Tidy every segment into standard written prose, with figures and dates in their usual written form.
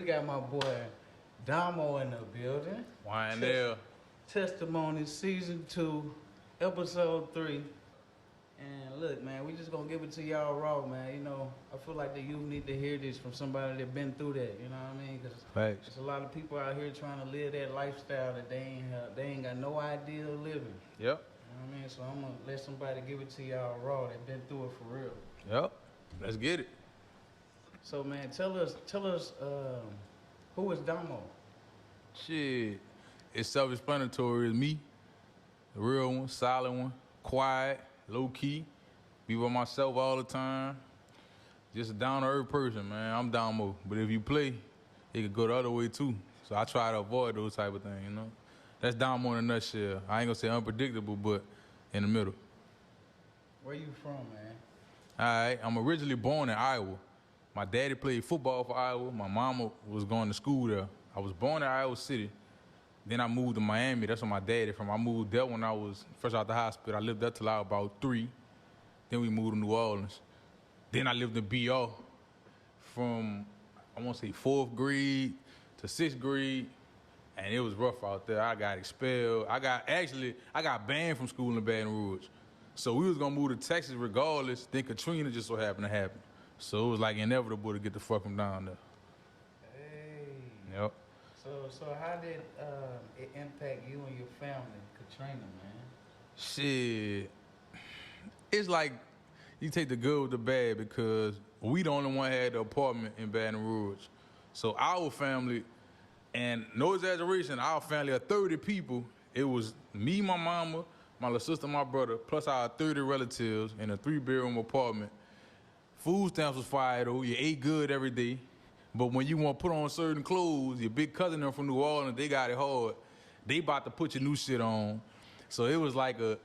We got my boy Domo in the building. YNL. Testimonies Season 2, Episode 3. And look, man, we just gonna give it to y'all raw, man. You know, I feel like the youth need to hear this from somebody that been through that. You know what I mean? Because there's a lot of people out here trying to live that lifestyle that they ain't got no idea of living. Yep. You know what I mean? So I'm gonna let somebody give it to y'all raw that been through it for real. Yep. Let's get it. So, man, tell us, who is Domo? Shit. It's self-explanatory. It's me. The real one, solid one, quiet, low-key. Be with myself all the time. Just a down-to-earth person, man. I'm Domo. But if you play, it could go the other way, too. So I try to avoid those type of things, you know? That's Domo in a nutshell. I ain't gonna say unpredictable, but in the middle. Where you from, man? All right. I'm originally born in Iowa. My daddy played football for Iowa. My mama was going to school there. I was born in Iowa City. Then I moved to Miami. That's where my daddy from. I moved there when I was fresh out the hospital. I lived there till I was about 3. Then we moved to New Orleans. Then I lived in BR from, I want to say 4th grade to 6th grade. And it was rough out there. I got expelled. I got banned from school in Baton Rouge. So we was gonna move to Texas regardless. Then Katrina just so happened to happen. So it was like inevitable to get the fuck from down there. Hey. Yep. So how did it impact you and your family, Katrina, man? Shit. It's like you take the good with the bad because we the only one had the apartment in Baton Rouge. So our family, and no exaggeration, our family of 30 people, it was me, my mama, my little sister, my brother, plus our 30 relatives in a 3-bedroom apartment. Food stamps was fire though. You ate good every day. But when you want to put on certain clothes, your big cousin them from New Orleans, they got it hard. They about to put your new shit on. So it was like and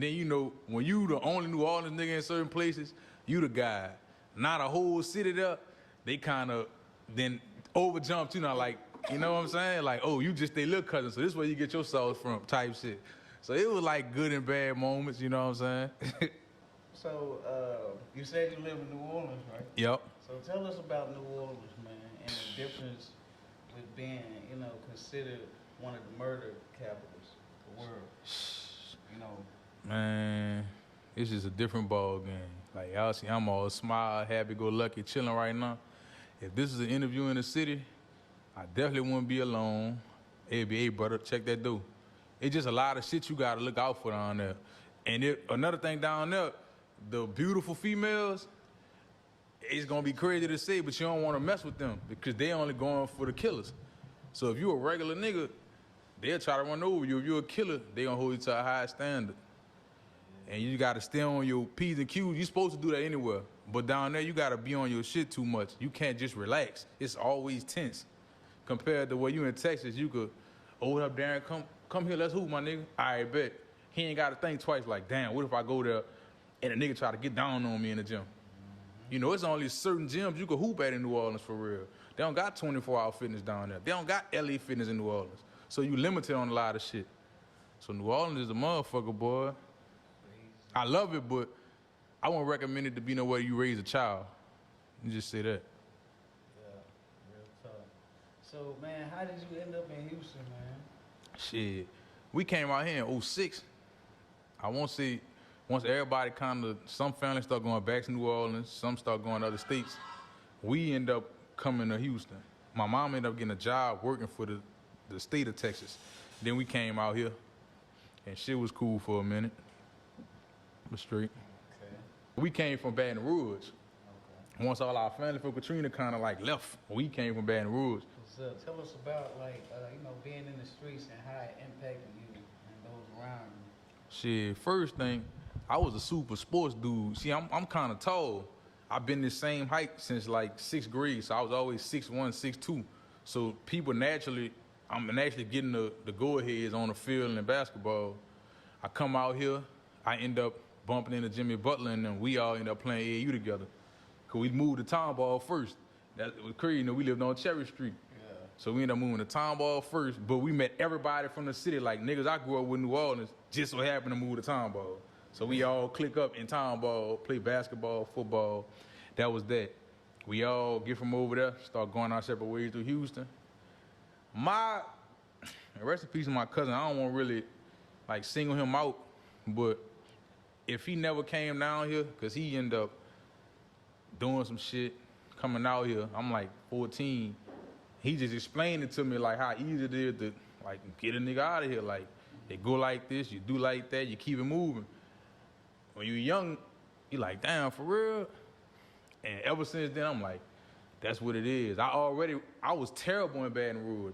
then you know, when you the only New Orleans nigga in certain places, you the guy. Not a whole city there, they kind of then overjumped, you know, like, you know what I'm saying? Like, oh, you just they little cousin, so this is where you get your sauce from type shit. So it was like good and bad moments, you know what I'm saying? So, you said you live in New Orleans, right? Yep. So tell us about New Orleans, man, and the difference with being, you know, considered one of the murder capitals of the world. You know. Man, it's just a different ball game. Like y'all see, I'm all smile, happy-go-lucky, chilling right now. If this is an interview in the city, I definitely wouldn't be alone. It'd be, hey, brother, check that door. It's just a lot of shit you gotta look out for down there. And another thing down there, the beautiful females, it's gonna be crazy to say, but you don't wanna mess with them because they only going for the killers. So if you a regular nigga, they'll try to run over you. If you're a killer, they gonna hold you to a high standard. And you gotta stay on your P's and Q's. You're supposed to do that anywhere. But down there, you gotta be on your shit too much. You can't just relax. It's always tense. Compared to where you in Texas, you could, oh, what up, Darin? Come here, let's hoop, my nigga. I bet. He ain't gotta think twice like, damn, what if I go there and a nigga try to get down on me in the gym? You know, it's only certain gyms you can hoop at in New Orleans for real. They don't got 24-hour fitness down there. They don't got LA fitness in New Orleans. So you limited on a lot of shit. So New Orleans is a motherfucker, boy. I love it, but I wouldn't recommend it to be nowhere you raise a child. You just say that. Yeah, real tough. So, man, how did you end up in Houston, man? Shit. We came out here in 06. I won't say once everybody kind of, some families start going back to New Orleans, some start going to other states, we end up coming to Houston. My mom ended up getting a job working for the state of Texas. Then we came out here, and shit was cool for a minute. But straight. Okay. We came from Baton Rouge. Okay. Once all our family from Katrina kind of like left, we came from Baton Rouge. So tell us about, like, you know, being in the streets and how it impacted you and those around you. Shit, first thing, I was a super sports dude. See, I'm kind of tall. I've been the same height since like 6th grade, so I was always 6'1", 6'2". So people I'm naturally getting the go-aheads on the field and in basketball. I come out here, I end up bumping into Jimmy Butler, and then we all end up playing AAU together. Cause we moved to Tomball first. That was crazy. You know, we lived on Cherry Street. Yeah. So we ended up moving to Tomball first, but we met everybody from the city. Like niggas I grew up with in New Orleans just so happened to move to Tomball. So we all click up in Tomball, play basketball, football. That was that. We all get from over there, start going our separate ways through Houston. Rest in peace to my cousin. I don't want to really like single him out, but if he never came down here, cause he ended up doing some shit, coming out here. I'm like 14. He just explained it to me like how easy it is to like get a nigga out of here. Like they go like this, you do like that, you keep it moving. When you're young, you like, damn, for real? And ever since then, I'm like, that's what it is. I was terrible in Baton Rouge.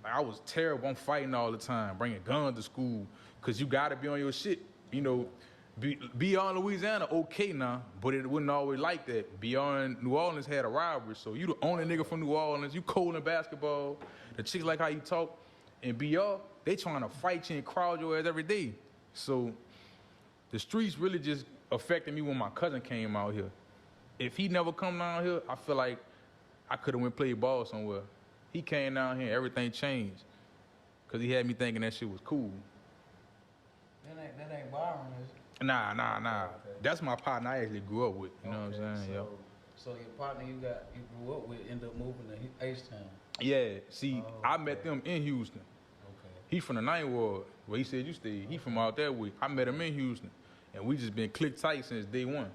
Like, I was terrible. I'm fighting all the time, bringing guns to school, because you got to be on your shit. You know, beyond Louisiana, okay now, but it wasn't always like that. Beyond New Orleans had a rivalry, so you the only nigga from New Orleans. You cold in basketball. The chicks like how you talk. And BR, they trying to fight you and crowd your ass every day. So the streets really just affected me when my cousin came out here. If he never come down here, I feel like I could have went play ball somewhere. He came down here, everything changed. Cause he had me thinking that shit was cool. That ain't Byron, is it? Nah. Okay. That's my partner I actually grew up with. You know what I'm saying? So, Yep. so your partner you grew up with ended up moving to H-Town. Yeah, see, I met them in Houston. Okay. He from the 9th Ward, where he said you stayed. He from out that way. I met him in Houston. And we just been click tight since day one.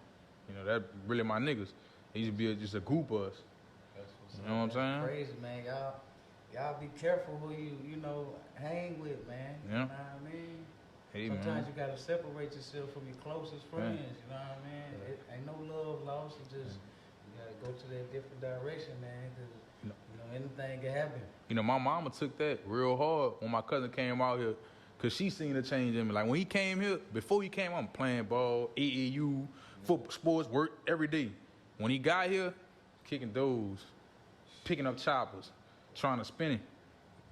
You know, that really my niggas. He used to be just a group of us. You know what I'm saying? Crazy, man. Y'all be careful who you know, hang with, man. Yeah. You know what I mean? Hey, Sometimes man. you gotta separate yourself from your closest friends, you know what I mean? Yeah. It ain't no love lost, it just, you gotta go to that different direction, man, cause, you know, anything can happen. You know, my mama took that real hard when my cousin came out here, cause she seen the change in me. Like when he came here, before he came, I'm playing ball, AAU, football, sports, work every day. When he got here, kicking doors, picking up choppers, trying to spin it.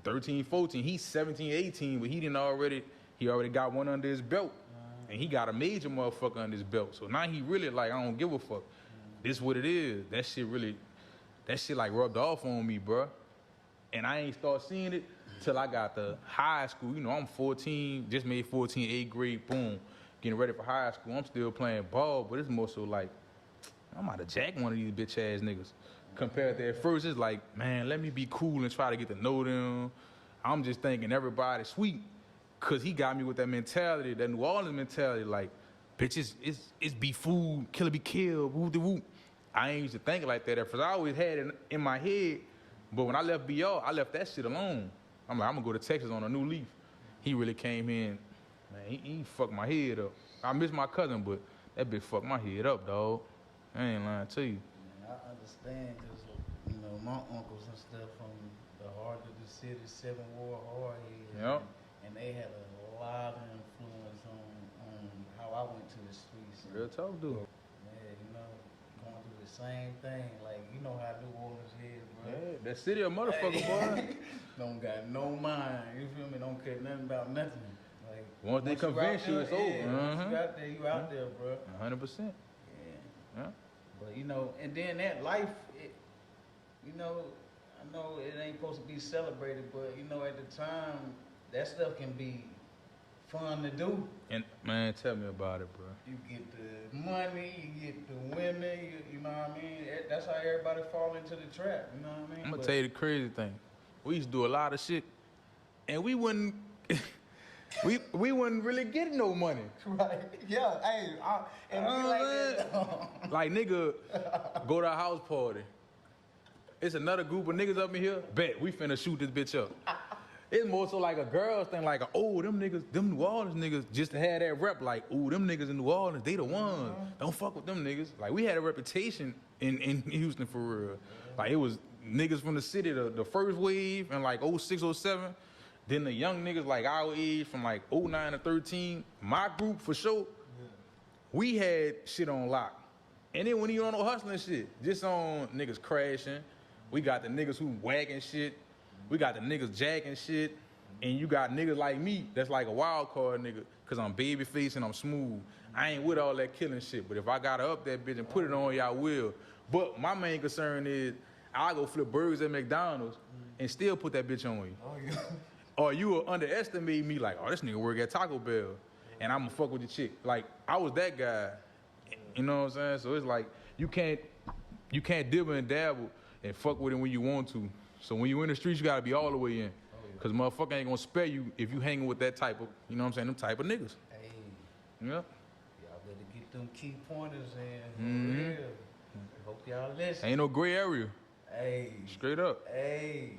13, 14, he's 17, 18, but he already got one under his belt. And he got a major motherfucker under his belt. So now he really like, I don't give a fuck. This what it is. That shit like rubbed off on me, bruh. And I ain't start seeing it till I got to high school. You know, I'm 14, just made 14, 8th grade, boom. Getting ready for high school. I'm still playing ball, but it's more so like, I'm about to jack one of these bitch ass niggas. Compared to at first, it's like, man, let me be cool and try to get to know them. I'm just thinking everybody's sweet. Cause he got me with that mentality, that New Orleans mentality, like, bitch, it's be food, kill or be killed, whoop de whoop. I ain't used to think like that at first. I always had it in my head, but when I left BR, I left that shit alone. I'm like, I'm gonna go to Texas on a new leaf. He really came in, man, he fucked my head up. I miss my cousin, but that bitch fucked my head up, dog. I ain't lying to you. Man, I understand, cause, you know, my uncles and stuff from the heart of the city, 7 Ward hard head. Yep. And they had a lot of influence on how I went to the streets. Real talk, dude. Man, you know, going through the same thing. Like, you know how New Orleans is, bro. Yeah, that city a motherfucker, boy. Don't got no mind. You feel me? Don't care nothing about nothing. Like Once they convince you, it's over. Once you out there, you out there, bro. 100%. Yeah. Yeah. But you know, and then that life, you know, I know it ain't supposed to be celebrated, but you know, at the time, that stuff can be fun to do. And man, tell me about it, bro. You get the money, you get the women, you know what I mean? That's how everybody fall into the trap, you know what I mean? I'm gonna tell you the crazy thing. We used to do a lot of shit, and we wouldn't, we wouldn't really get no money. Right. Yeah. Hey, and we like that. Like nigga, go to a house party. It's another group of niggas up in here. Bet we finna shoot this bitch up. It's more so like a girls thing, like, oh, them niggas, them New Orleans niggas, just to have that rep, like, oh, them niggas in New Orleans, they the ones. Don't fuck with them niggas. Like, we had a reputation in Houston for real. Like, it was niggas from the city, the first wave, in like 06, 07. Then the young niggas, like our age, from like 09 to 13. My group, for sure, we had shit on lock. And then when you on no hustling shit, just on niggas crashing, we got the niggas who wagging shit. We got the niggas jacking shit, and you got niggas like me that's like a wild card nigga, cause I'm baby face and I'm smooth. I ain't with all that killing shit, but if I gotta up that bitch and put it on you, I will. But my main concern is I go flip burgers at McDonald's and still put that bitch on you. Oh, yeah. Or you will underestimate me like, oh, this nigga work at Taco Bell, and I'm gonna fuck with the chick. Like, I was that guy, you know what I'm saying? So it's like, you can't you can't dibble and dabble and fuck with it when you want to. So when you in the streets, you gotta be all the way in. Cause motherfucker ain't gonna spare you if you hanging with that type of, you know what I'm saying, them type of niggas. Hey. Yeah. Y'all better get them key pointers in. For real. Hope y'all listen. Ain't no gray area. Hey. Straight up. Hey.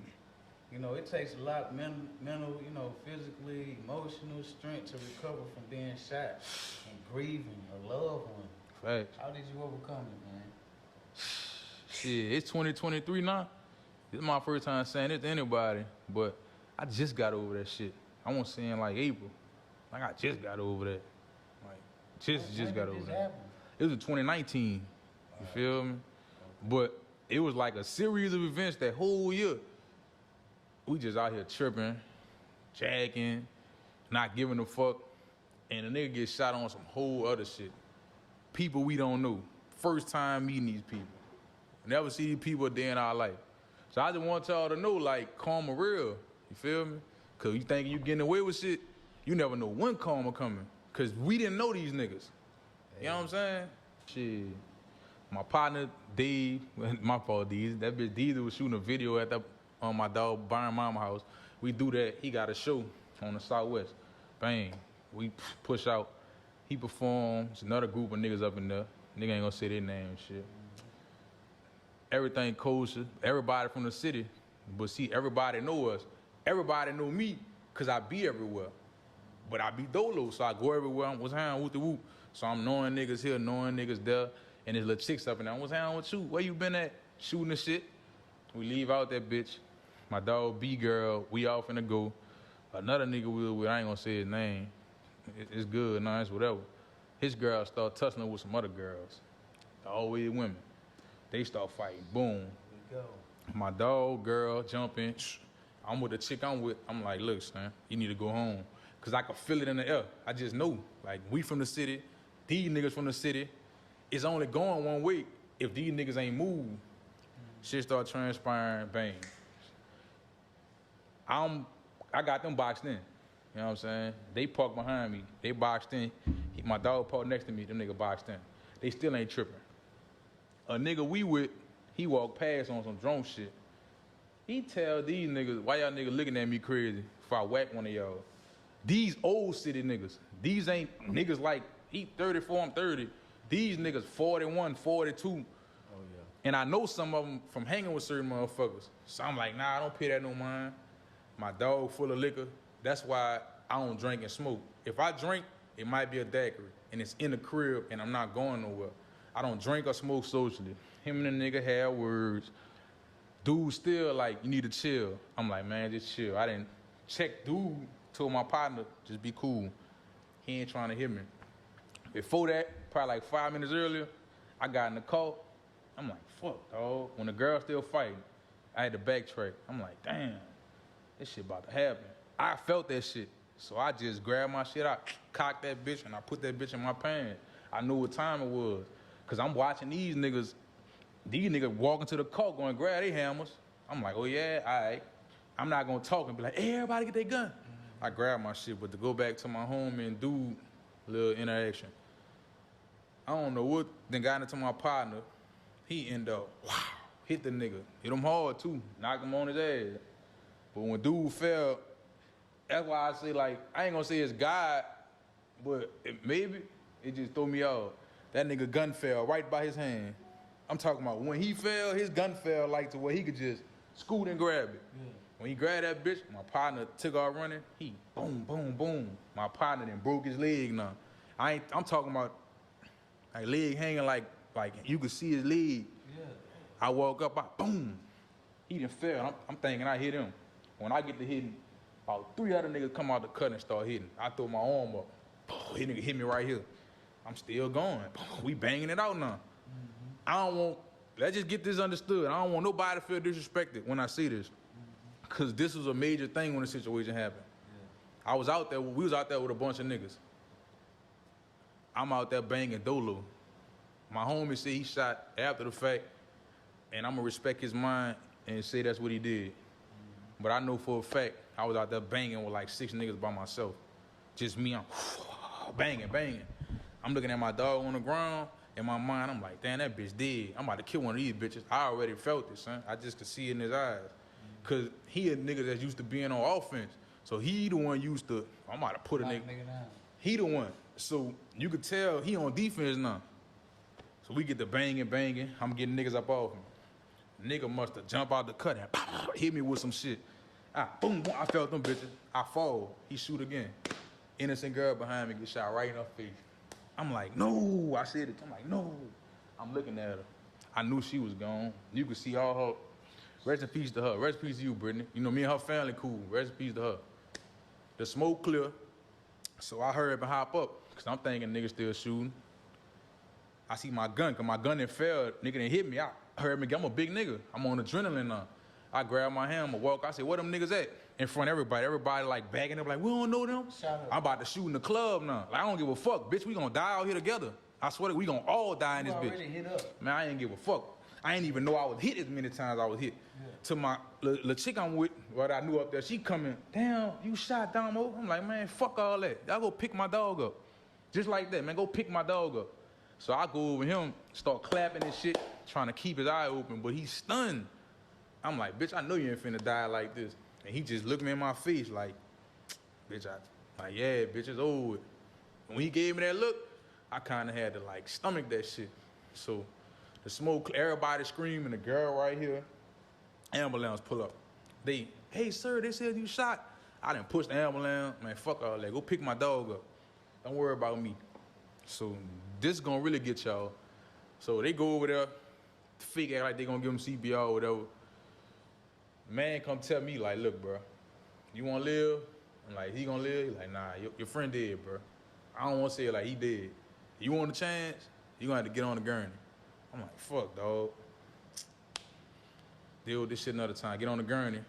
You know, it takes a lot mental, you know, physically, emotional strength to recover from being shot and grieving a loved one. Facts. How did you overcome it, man? Shit, it's 2023 now. This is my first time saying it to anybody, but I just got over that shit. I won't say in like April. Like I just got over that. Like just got over that. It was in 2019. You feel me? But it was like a series of events that whole year. We just out here tripping, jacking, not giving a fuck, and a nigga get shot on some whole other shit. People we don't know. First time meeting these people. Never see these people a day in our life. So I just want y'all to know, like, karma real. You feel me? Cause you think you getting away with shit, you never know when karma coming. Cause we didn't know these niggas. You know what I'm saying? Shit. My partner, Dave, my fault, Dave. That bitch Dave was shooting a video at my dog Byron Mama house. We do that. He got a show on the Southwest. Bang. We push out. He performs. Another group of niggas up in there. Nigga ain't gonna say their name and shit. Everything kosher. Everybody from the city. But see, everybody know us. Everybody know me because I be everywhere. But I be dolo, so I go everywhere. I'm what's happening with the whoop. So I'm knowing niggas here, knowing niggas there. And there's little chicks up in there. What's happening with you? Where you been at? Shooting the shit. We leave out that bitch. My dog B girl, we off finna go. Another nigga we with, I ain't gonna say his name. It's good, nah, it's whatever. His girl start tussling with some other girls. Always women. They start fighting. Boom. Go. My dog, girl, jumping. I'm with the chick I'm with. I'm like, look, son, you need to go home. Cause I can feel it in the air. I just know. Like, we from the city. These niggas from the city. It's only going one way if these niggas ain't moved. Shit start transpiring, bang. I got them boxed in. You know what I'm saying? They parked behind me. They boxed in. My dog parked next to me. Them niggas boxed in. They still ain't tripping. A nigga we with, he walked past on some drunk shit. He tell these niggas, why y'all niggas looking at me crazy if I whack one of y'all? These old city niggas. These ain't niggas like, he 34, I'm 30. These niggas 41, 42. Oh, yeah. And I know some of them from hanging with certain motherfuckers. So I'm like, nah, I don't pay that no mind. My dog full of liquor. That's why I don't drink and smoke. If I drink, it might be a daiquiri. And it's in the crib and I'm not going nowhere. I don't drink or smoke socially. Him and the nigga had words. Dude still like, you need to chill. I'm like, man, just chill. I didn't check dude, told my partner, just be cool. He ain't trying to hear me. Before that, probably like 5 minutes earlier, I got in the car. I'm like, fuck, dog. When the girl still fighting, I had to backtrack. I'm like, damn, this shit about to happen. I felt that shit. So I just grabbed my shit out, cocked that bitch, and I put that bitch in my pants. I knew what time it was. Cause I'm watching these niggas walking to the car going grab their hammers. I'm like, oh yeah, all right. I'm not gonna talk and be like, hey, everybody get their gun. I grabbed my shit, but to go back to my home and do a little interaction. I don't know what then got into my partner. He ended up, wow, hit the nigga. Hit him hard too, knocked him on his ass. But when dude fell, that's why I say like, I ain't gonna say it's God, but maybe it just threw me off. That nigga gun fell right by his hand. I'm talking about when he fell, his gun fell like to where he could just scoot and grab it. Yeah. When he grabbed that bitch, my partner took off running. He boom, boom, boom. My partner then broke his leg now. I'm talking about like leg hanging like you could see his leg. Yeah. I woke up, boom. He done fell. I'm thinking I hit him. When I get to hitting, about 3 other niggas come out the cut and start hitting. I throw my arm up. He nigga hit me right here. I'm still going. We banging it out now. Mm-hmm. Let's just get this understood. I don't want nobody to feel disrespected when I see this. Because this was a major thing when the situation happened. Yeah. We was out there with a bunch of niggas. I'm out there banging dolo. My homie said he shot after the fact, and I'm going to respect his mind and say that's what he did. Mm-hmm. But I know for a fact, I was out there banging with like 6 niggas by myself. Just me, I'm banging. I'm looking at my dog on the ground, In my mind, I'm like, damn, that bitch dead. I'm about to kill one of these bitches. I already felt it, son. I just could see it in his eyes. Cause he a nigga that's used to being on offense. So he the one used to, I'm about to put a nigga down. He the one. So you could tell he on defense now. So we get the banging. I'm getting niggas up off him. Nigga must have jumped out the cut and hit me with some shit. Boom, boom, I felt them bitches. I fall. He shoot again. Innocent girl behind me get shot right in her face. I'm like, no. I said it. I'm like, no. I'm looking at her. I knew she was gone. You could see all her. Rest in peace to her. Rest in peace to you, Brittany. You know, me and her family cool. Rest in peace to her. The smoke clear. So I hurry up and hop up. Because I'm thinking niggas still shooting. I see my gun. Because my gun didn't fail. Nigga didn't hit me. I heard me. I'm a big nigga. I'm on adrenaline now. I grab my hammer, walk. I said, where them niggas at? In front of everybody. Everybody like bagging up like, we don't know them. I'm about to shoot in the club now. Like, I don't give a fuck. Bitch, we gonna die out here together. I swear we gonna all die in this bitch. Hit up. Man, I ain't give a fuck. I ain't even know I was hit as many times I was hit. Yeah. To my the chick I'm with, what I knew up there, she coming, damn, you shot Domo? I'm like, man, fuck all that. Y'all go pick my dog up. Just like that, man, go pick my dog up. So I go over him, start clapping and shit, trying to keep his eye open, but he's stunned. I'm like, bitch, I know you ain't finna die like this. And he just looked me in my face like, bitch, yeah, bitch, it's over. When he gave me that look, I kinda had to like stomach that shit. So the smoke, everybody screaming, the girl right here, ambulance pull up. Hey sir, they said you shot. I done pushed the ambulance, man, fuck all that. Go pick my dog up. Don't worry about me. So this is gonna really get y'all. So they go over there, fake act like they gonna give him CPR or whatever. Man come tell me like, look, bro, you wanna live? I'm like, he gonna live? He like, nah, your friend dead, bro. I don't wanna say it like he dead. You want a chance? You gonna have to get on the gurney. I'm like, fuck, dog. Deal with this shit another time. Get on the gurney.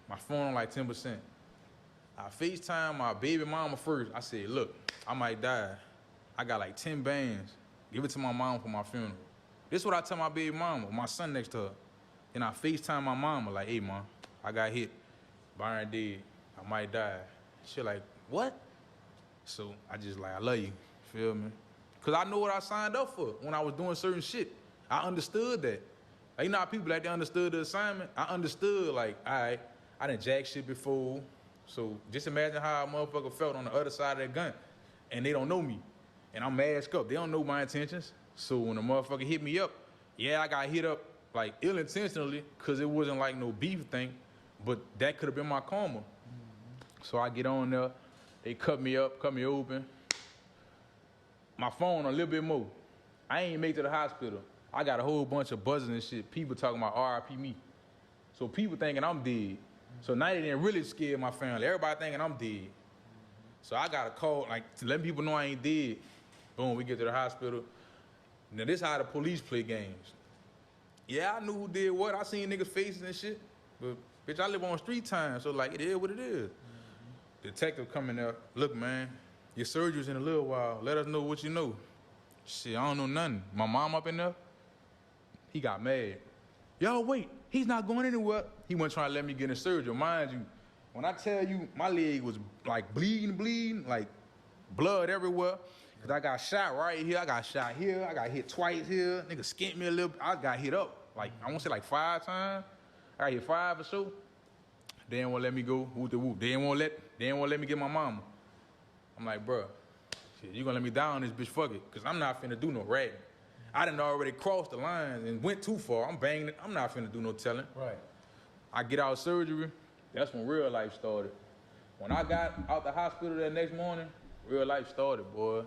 My phone on like 10%. I FaceTime my baby mama first. I said, look, I might die. I got like 10 bands. Give it to my mom for my funeral. This is what I tell my baby mama, my son next to her. Then I FaceTime my mama like, hey, mom, I got hit. Byron dead. I might die. She like, what? So I just like, I love you. Feel me? Because I know what I signed up for when I was doing certain shit. I understood that. Like, you know how people like they understood the assignment? I understood, like, all right, I done jacked shit before. So just imagine how a motherfucker felt on the other side of that gun. And they don't know me. And I'm masked up. They don't know my intentions. So when a motherfucker hit me up, yeah, I got hit up, like, ill-intentionally, because it wasn't like no beef thing. But that could have been my karma. So I get on there. They cut me up, cut me open. My phone a little bit more. I ain't make it to the hospital. I got a whole bunch of buzzers and shit. People talking about RIP me. So people thinking I'm dead. So now they didn't really scare my family. Everybody thinking I'm dead. So I got a call, like, to let people know I ain't dead. Boom, we get to the hospital. Now this how the police play games. Yeah, I knew who did what. I seen niggas' faces and shit. But, bitch, I live on street time, so, like, it is what it is. Detective coming there, look, man, your surgery's in a little while. Let us know what you know. Shit, I don't know nothing. My mom up in there, he got mad. Y'all wait, he's not going anywhere. He wasn't trying to let me get in surgery. Mind you, when I tell you my leg was like bleeding, like blood everywhere, because I got shot right here, I got shot here, I got hit twice here. Nigga skint me a little, I got hit up, like, I want to say like 5 times. I got hit 5 or so. They didn't want to let me go, whoop the whoop. They didn't want to let me get my mama. I'm like, bruh, shit, you gonna let me down this bitch, fuck it, because I'm not finna do no ratting. I done already crossed the line and went too far. I'm banging it. I'm not finna do no telling. Right. I get out of surgery. That's when real life started. When I got out the hospital that next morning, real life started, boy.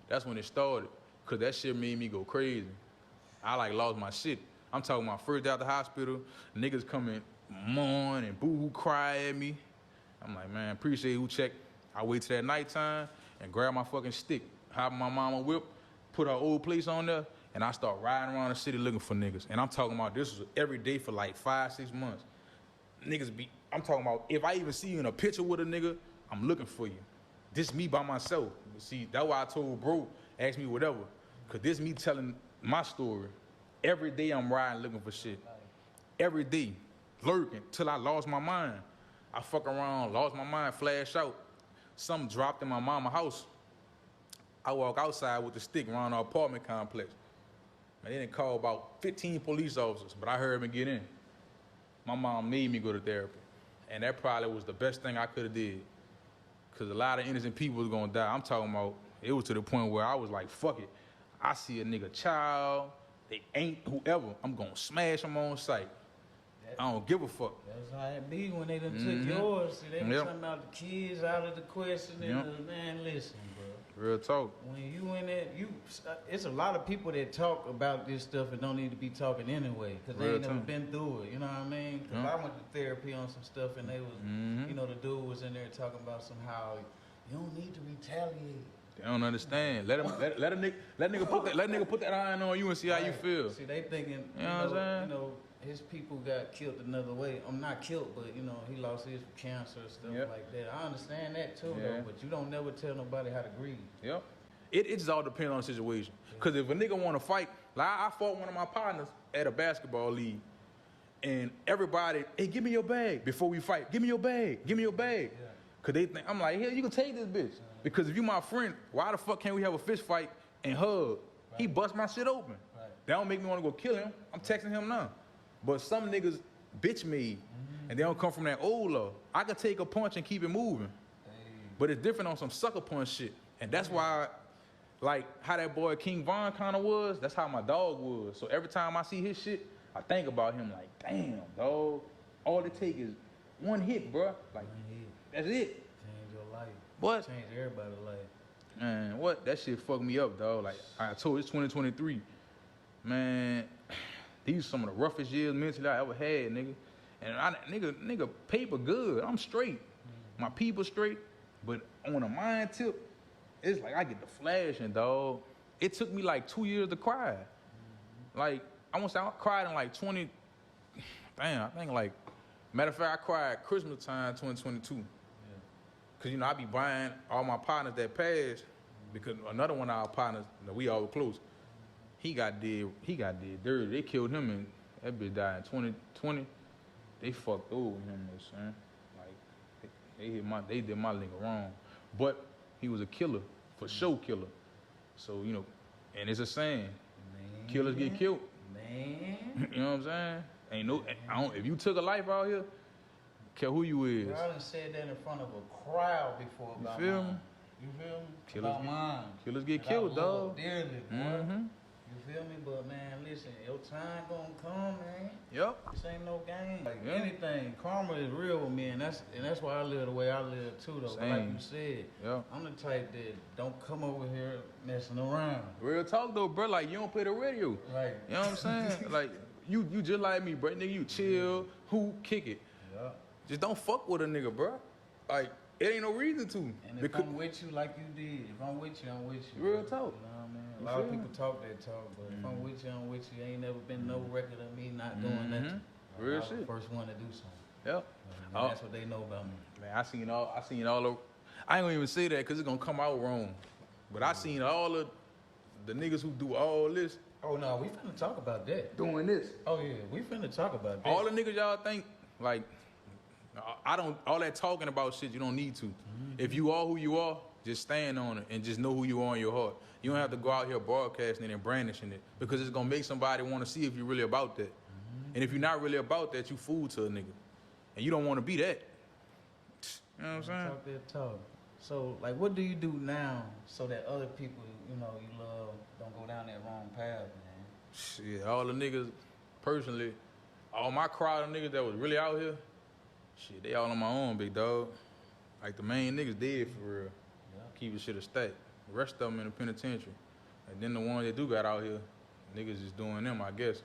That's when it started. Because that shit made me go crazy. I, like, lost my shit. I'm talking about first day out the hospital, niggas coming mourn and boo-hoo cry at me. I'm like, man, appreciate who checked. I wait till that nighttime and grab my fucking stick, hop in my mama whip, put her old place on there, and I start riding around the city looking for niggas. And I'm talking about this was every day for like 5-6 months. I'm talking about if I even see you in a picture with a nigga, I'm looking for you. This me by myself. See, that's why I told bro, ask me whatever. Cause this me telling my story. Every day I'm riding looking for shit. Every day, lurking, till I lost my mind. I fuck around, lost my mind, flash out. Something dropped in my mama's house. I walk outside with the stick around our apartment complex. Man, they didn't call about 15 police officers, but I heard him get in. My mom made me go to therapy. And that probably was the best thing I could have did. Because a lot of innocent people was going to die. I'm talking about, it was to the point where I was like, fuck it. I see a nigga child, they ain't whoever, I'm going to smash them on sight. I don't give a fuck. That's how it be when they done took yours. See, they were talking about the kids out of the question. And man, listen, bro. Real talk. When you in it, it's a lot of people that talk about this stuff and don't need to be talking anyway, because they ain't never been through it. You know what I mean? Because I went to therapy on some stuff, and they was, you know, the dude was in there talking about somehow you don't need to retaliate. They don't understand. Let a nigga put that iron on you and see how you feel. See, they thinking, you know what I'm saying? You know, his people got killed another way. I'm not killed, but you know, he lost his cancer and stuff like that. I understand that too, though. But you don't never tell nobody how to grieve. Yep. It just all depends on the situation. Cause if a nigga want to fight, like I fought one of my partners at a basketball league, and everybody, hey, give me your bag before we fight. Give me your bag. Give me your bag. Yeah. Cause they think I'm like, here, you can take this bitch. Because if you my friend, why the fuck can't we have a fist fight and hug? Right. He bust my shit open. Right. That don't make me want to go kill him. I'm texting him now. But some niggas bitch me, and they don't come from that old law. I can take a punch and keep it moving. But it's different on some sucker punch shit. And that's why, like, how that boy King Von kind of was, that's how my dog was. So every time I see his shit, I think about him like, damn, dog. All it take is one hit, bro. Like, that's it. Change your life. What? Change everybody's life. Man, what? That shit fucked me up, dog. Like, I told you, it's 2023. Man, these are some of the roughest years mentally I ever had, nigga. And nigga, paper good. I'm straight. My people straight. But on a mind tip, it's like I get the flashing, dog. It took me like 2 years to cry. Like, I want to say I cried in like 20, damn, I think like, matter of fact, I cried Christmas time 2022. Cause you know, I be buying all my partners that passed, because another one of our partners, you know, we all were close. He got dead dirty. They killed him and that bitch died in 2020. They fucked over him, son. Like they did my nigga wrong. But he was a killer, for sure killer. So, you know, and it's a saying, killers get killed. Man. You know what I'm saying? Ain't no, if you took a life out here, care who you is. I done said that in front of a crowd before about you feel mine. me? You feel me? Killers about mine. Killers get killed, dog. Dearly, boy. You feel me? But man, listen, your time gonna come, man. Yep. This ain't no game. Like anything, karma is real with me, and that's why I live the way I live too, though. But like you said, I'm the type that don't come over here messing around. Real talk though, bro. Like you don't play the radio. Right. You know what I'm saying? Like you just like me, bro. Nigga, you chill, kick it. Yeah. Just don't fuck with a nigga, bro. Like it ain't no reason to. And if I'm with you like you did, if I'm with you, I'm with you. Real bro. talk. You know what I mean? A lot of people talk that talk, but if I'm with you, I'm with you. Ain't never been no record of me not doing nothing. Real shit. shit. The first one to do something. Yep. That's what they know about me. Man, I seen all of, I ain't gonna even say that because it's gonna come out wrong. But I seen all of the niggas who do all this. Oh no, we finna talk about that. Doing this. Oh yeah, we finna talk about that. All the niggas y'all think, like, all that talking about shit, you don't need to. If you are who you are, just stand on it and just know who you are in your heart. You don't have to go out here broadcasting it and brandishing it because it's gonna make somebody wanna see if you're really about that. And if you're not really about that, you fool to a nigga. And you don't wanna be that. You know what I'm saying? Talk that talk. So, like, what do you do now so that other people, you know, you love, don't go down that wrong path, man? Shit, all the niggas, personally, all my crowd of niggas that was really out here, shit, they all on my own, big dog. Like, the main niggas dead for real. Keep the shit a stack. The rest of them in the penitentiary. And then the ones that do got out here, niggas just doing them, I guess.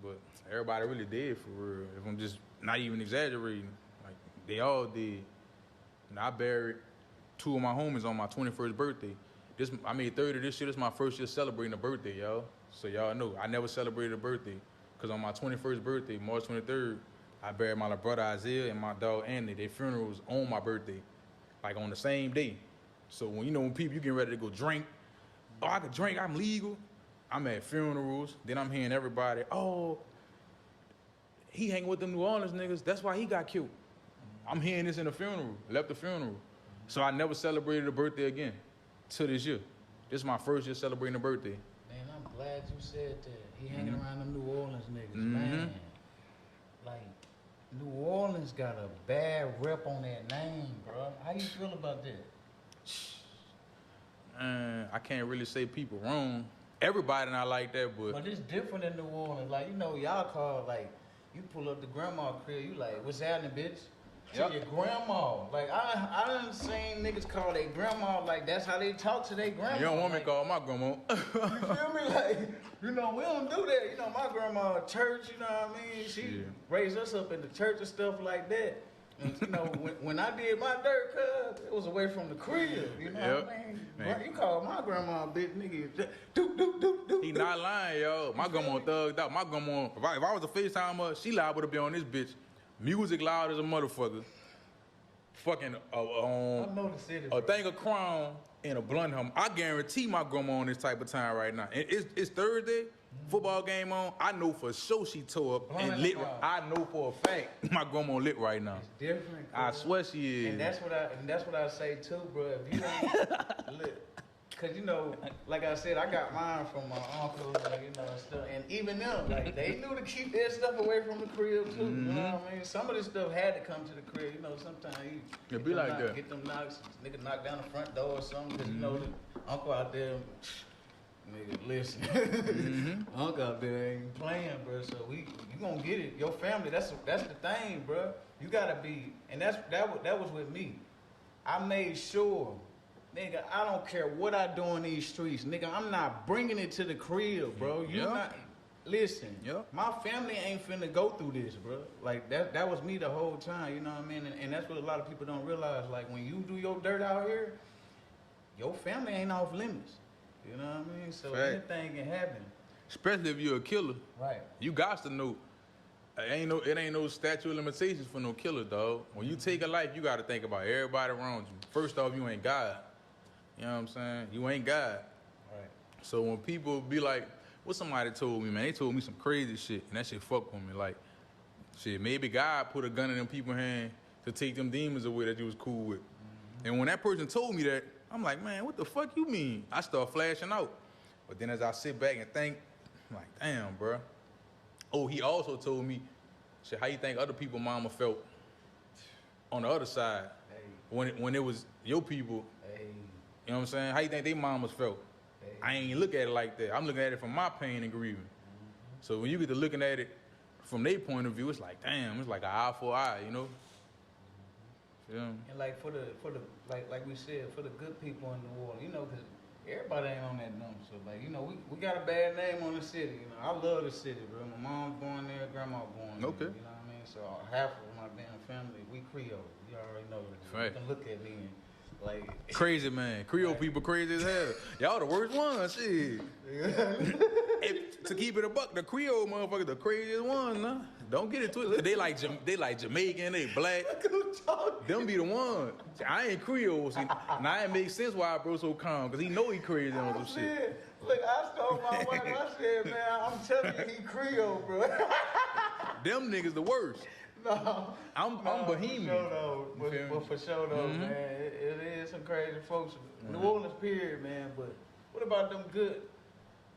But everybody really dead for real. If I'm just not even exaggerating, like, they all dead. And I buried 2 of my homies on my 21st birthday. I made 30 this year. This is my first year celebrating a birthday, y'all. So y'all know, I never celebrated a birthday. Because on my 21st birthday, March 23rd, I buried my little brother Isaiah and my dog Anthony. Their funerals on my birthday, like on the same day. So when people, you getting ready to go drink, oh, I could drink, I'm legal. I'm at funerals, then I'm hearing everybody, oh, he hanging with them New Orleans niggas, that's why he got killed. I'm hearing this in the funeral, left the funeral. So I never celebrated a birthday again till this year. This is my first year celebrating a birthday. Man, glad you said that. He hanging around them New Orleans niggas, man. Like, New Orleans got a bad rep on that name, bro. How you feel about that? I can't really say people wrong. Everybody not like that, But it's different in New Orleans. Like, you know, y'all call, like, you pull up the grandma crib, you like, what's happening, bitch? To your grandma. Like, I done seen niggas call their grandma, like, that's how they talk to their grandma. You don't want me like, to call my grandma. you feel me? Like, you know, we don't do that. You know, my grandma at church, you know what I mean? She raised us up in the church and stuff like that. And, you know, when I did my dirt, cuz, it was away from the crib, you know what I mean? Man. You call my grandma a bitch, nigga. Do. He not lying, yo. My grandma thugged out. My grandma, if I was a FaceTimer, she liable to be on this bitch. Music loud as a motherfucker. Fucking I know the city, a thing of Crown and a blunt hum. I guarantee my grandma on this type of time right now. And it's Thursday, football game on. I know for sure she tore up and lit. I know for a fact my grandma lit right now. It's different. I swear she is. And that's what I say too, bro. If you ain't lit, cause you know, like I said, I got mine from my uncle, like, you know, and stuff. And even them, like, they knew to keep their stuff away from the crib too. You know what I mean? Some of this stuff had to come to the crib. You know, sometimes you It be like that. Get them knocks, nigga knock down the front door or something. Cause you know the uncle out there, nigga, listen. Uncle out there ain't playing, bro. So you gonna get it. Your family, that's the thing, bro. You gotta be, and that was with me. I made sure. Nigga, I don't care what I do in these streets. Nigga, I'm not bringing it to the crib, bro. You not. Listen, my family ain't finna go through this, bro. Like, that was me the whole time, you know what I mean? And that's what a lot of people don't realize. Like, when you do your dirt out here, your family ain't off limits. You know what I mean? So anything can happen. Especially if you're a killer. Right. You got to know. It ain't no statute of limitations for no killer, dog. When you take a life, you got to think about everybody around you. First off, you ain't God. You know what I'm saying? You ain't God. Right. So when people be like, what somebody told me, man, they told me some crazy shit, and that shit fuck with me. Like, shit, maybe God put a gun in them people's hand to take them demons away that you was cool with. And when that person told me that, I'm like, man, what the fuck you mean? I start flashing out. But then as I sit back and think, I'm like, damn, bro. Oh, he also told me, shit, how you think other people mama felt on the other side when it was your people? You know what I'm saying? How you think they mamas felt? I ain't look at it like that. I'm looking at it from my pain and grieving. So when you get to looking at it from their point of view, it's like, damn, it's like an eye for eye, you know? Yeah. And like for the like we said, for the good people in New Orleans, you know, because everybody ain't on that number. So like, you know, we got a bad name on the city. You know, I love the city, bro. My mom's born there, grandma born there. Okay. You know what I mean? So half of my damn family, we Creole. You already know that. Right. You can look at me and like crazy, man. Creole people crazy as hell. Y'all the worst ones, shit. To keep it a buck, the Creole motherfuckers the craziest ones, nah. Don't get it twisted. They like Jamaican, they black. Them be the ones. See, I ain't Creole. See, now it makes sense why bro so calm, because he know he crazy on some shit. Look, I told my wife, I said, man, I'm telling you, he Creole, bro. Them niggas the worst. No, I'm Bohemian. But for sure though, man, it is some crazy folks. New Orleans, period, man. But what about them good?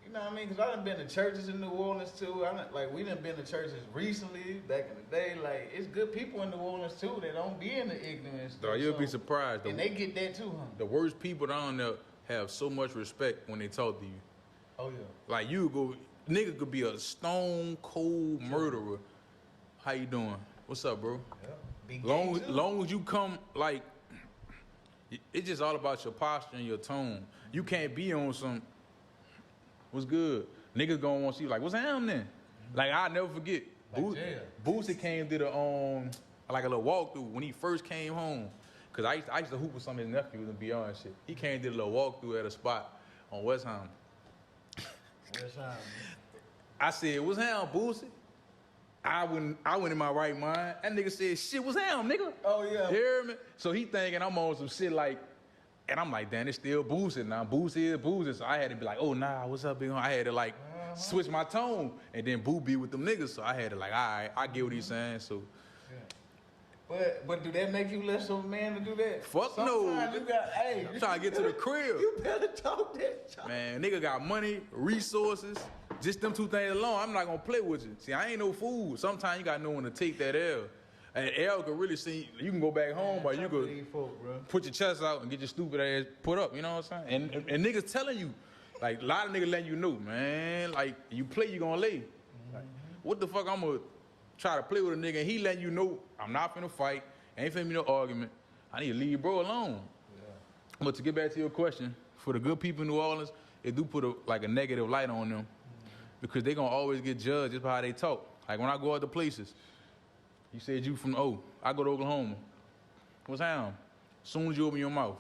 You know what I mean? Because I done been to churches in New Orleans too. We done been to churches recently, back in the day. Like, it's good people in New Orleans too. They don't be in the ignorance. Dog, you'll be surprised. And they get that too, huh? The worst people down there have so much respect when they talk to you. Oh yeah. Like nigga could be a stone cold murderer. How you doing? What's up, bro? Yeah. Long as you come, like, it's just all about your posture and your tone. You can't be on some, what's good? Niggas gonna want to see you like, what's happening? Like, I'll never forget. Boosie came to the, like a little walkthrough when he first came home. Cause I used to hoop with some of his nephews and beyond shit. He came to a little walkthrough at a spot on West Ham. I said, what's happening, Boosie? I went in my right mind. That nigga said, shit, what's happening, nigga? Oh, yeah. You hear me? So he thinking I'm on some shit like, and I'm like, damn, it's still boosting now. Boosie is boosting. So I had to be like, oh, nah, what's up, big homie? I had to like switch my tone. And then Boo be with them niggas. So I had to like, all right, I get what he's saying. So But do that make you less of a man to do that? Fuck no. Sometimes you got, hey, I'm trying to get to the crib. You better talk that talk. Man, nigga got money, resources, just them two things alone. I'm not gonna play with you. See, I ain't no fool. Sometimes you got no one to take that L. And L can really see, you can go back home, or you could put your chest out and get your stupid ass put up, you know what I'm saying? And niggas telling you, like, a lot of niggas letting you know, man, like, you play, you gonna lay. Like, what the fuck I'm gonna try to play with a nigga and he letting you know I'm not finna fight, ain't finna be no argument. I need to leave bro alone. Yeah. But to get back to your question, for the good people in New Orleans, it do put a negative light on them because they gonna always get judged just by how they talk. Like when I go other places, you said you from I go to Oklahoma. What's happening? As soon as you open your mouth,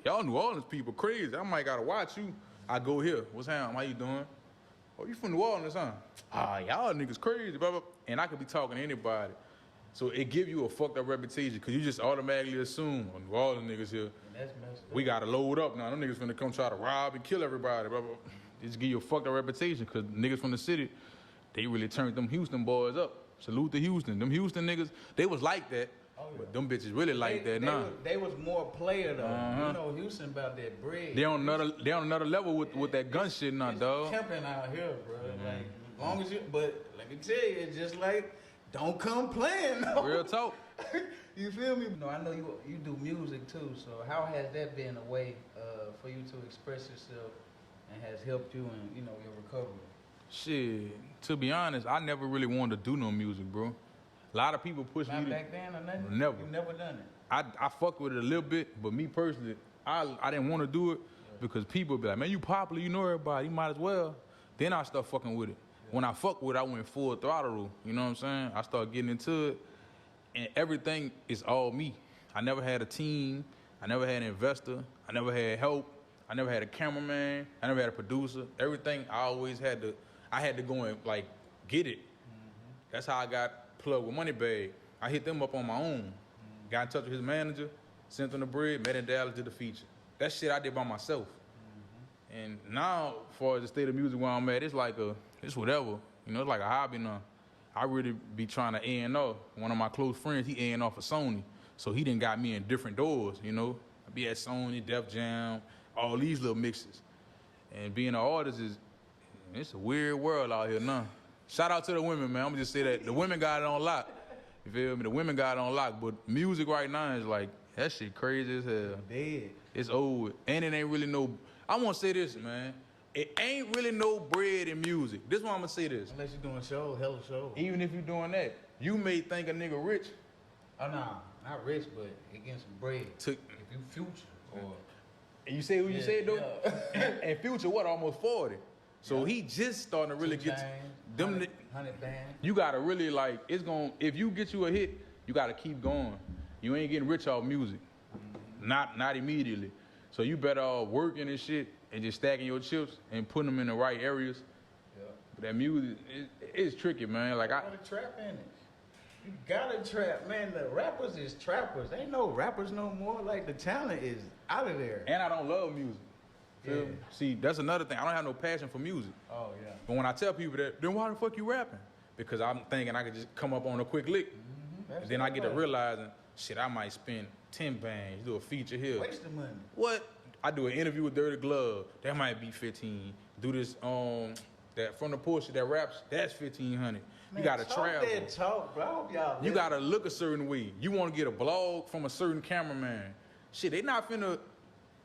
y'all New Orleans people crazy. I might gotta watch you. I go here. What's happening? How you doing? Oh, you from New Orleans, huh? Ah, y'all niggas crazy, blah, blah. And I could be talking to anybody. So it give you a fucked up reputation because you just automatically assume, New Orleans niggas here, that's messed up. We gotta load up now. Them niggas finna come try to rob and kill everybody, blah, blah. They just give you a fucked up reputation because niggas from the city, they really turned them Houston boys up. Salute to Houston. Them Houston niggas, they was like that. Oh, yeah. But them bitches really like that now. They was more player though. You know, Houston about that bread. They on another level with that gun shit now, dog. Camping out here, bro. Like as long as you, but let me tell you, it's just like don't come playing. No. Real talk. You feel me? No, I know you do music too. So how has that been a way for you to express yourself and has helped you in your recovery? Shit, to be honest, I never really wanted to do no music, bro. A lot of people push me. Not back then or nothing? Never. You never done it? I fuck with it a little bit, but me personally, I didn't want to do it because people be like, man, you popular, you know everybody, you might as well. Then I start fucking with it. Yeah. When I fuck with it, I went full throttle, you know what I'm saying? I started getting into it, and everything is all me. I never had a team. I never had an investor. I never had help. I never had a cameraman. I never had a producer. Everything I had to go and like get it. That's how I got plugged with Moneybag. I hit them up on my own. Got in touch with his manager, sent them the bread, met in Dallas, did the feature. That shit I did by myself. And now, as far as the state of music where I'm at, it's like it's whatever. You know, it's like a hobby now. I really be trying to A&R. One of my close friends, he A&R for Sony. So he done got me in different doors, you know. I be at Sony, Def Jam, all these little mixes. And being an artist it's a weird world out here now. Shout out to the women, man. I'm gonna just say that. The women got it on lock. You feel me? The women got it on lock. But music right now is like, that shit crazy as hell. Dead. It's old. And it ain't really no, I wanna say this, man. It ain't really no bread in music. This one I'm gonna say this. Unless you're doing shows, hella shows. Even if you're doing that, you may think a nigga rich. Oh, no, not rich, but he getting some bread. If you Future or... And you say who you said, though? Yeah. and Future, what, almost 40? So he just starting to really get them. 100 band. You gotta really like. If you get you a hit, you gotta keep going. You ain't getting rich off music, not immediately. So you better off working and shit and just stacking your chips and putting them in the right areas. Yeah. But that music, it's tricky, man. Like you gotta trap in it. You gotta trap, man. The rappers is trappers. Ain't no rappers no more. Like the talent is out of there. And I don't love music. Yeah. See, that's another thing. I don't have no passion for music. Oh, yeah. But when I tell people that, then why the fuck you rapping? Because I'm thinking I could just come up on a quick lick. And then I get to realizing, shit, I might spend 10 bands, do a feature here. Waste the money. What? I do an interview with Dirty Glove. That might be 15. Do this, that from the Porsche that raps, that's 1,500. You gotta travel. That talk, bro. Y'all you gotta look a certain way. You wanna get a blog from a certain cameraman. Shit, they not finna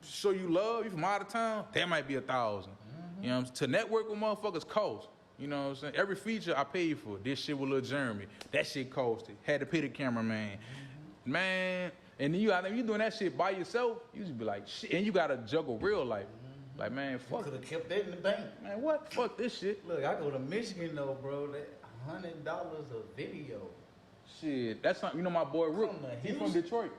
show you love, you from out of town, that might be 1,000. You know what I'm saying? To network with motherfuckers cost. You know what I'm saying? Every feature I paid for. This shit with Lil Jeremy. That shit costed. Had to pay the cameraman. Man, and then you doing that shit by yourself, you just be like, shit. And you gotta juggle real life. Like, man, fuck. You could have kept that in the bank. Man, what? Fuck this shit. Look, I go to Michigan though, bro. That $100 a video. Shit, that's something. You know my boy Rook. He from Detroit.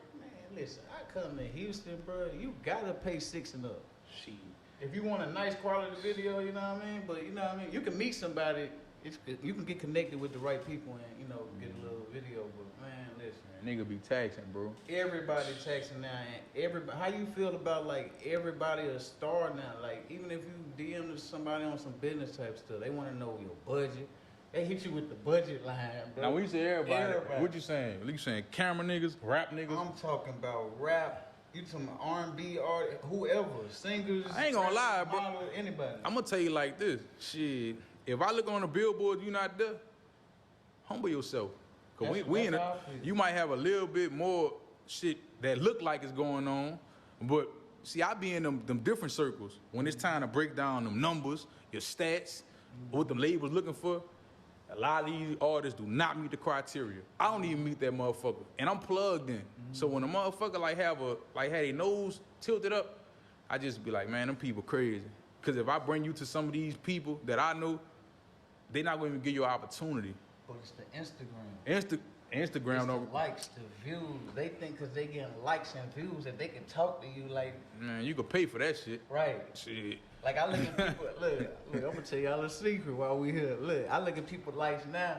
Listen, I come to Houston, bro. You gotta pay 6 and up. Shit. If you want a nice quality video, you know what I mean. But you know what I mean. You can meet somebody. You can get connected with the right people and get a little video. But man, listen, nigga be taxing, bro. Everybody taxing now, and everybody. How you feel about like everybody a star now? Like even if you DM to somebody on some business type stuff, they want to know your budget. They hit you with the budget line, bro. Now when you say everybody, what you saying? You saying camera niggas, rap niggas? I'm talking about rap. You talking about R&B artists, whoever, singers. I ain't gonna lie, bro. Model, anybody. I'm gonna tell you like this. Shit, if I look on the billboard, you not there, humble yourself. Cause you might have a little bit more shit that look like it's going on, but see, I be in them different circles. When it's time to break down them numbers, your stats, what them labels looking for, a lot of these artists do not meet the criteria. I don't even meet that motherfucker, and I'm plugged in. So when a motherfucker had their nose tilted up, I just be like, man, them people crazy. Cause if I bring you to some of these people that I know, they not gonna even give you an opportunity. But it's the Instagram. Instagram it's don't the likes, the views. They think because they getting likes and views that they can talk to you like. Man, you can pay for that shit. Right. Shit. Like I look at people. look, I'm gonna tell y'all a secret while we here. Look, I look at people's likes now.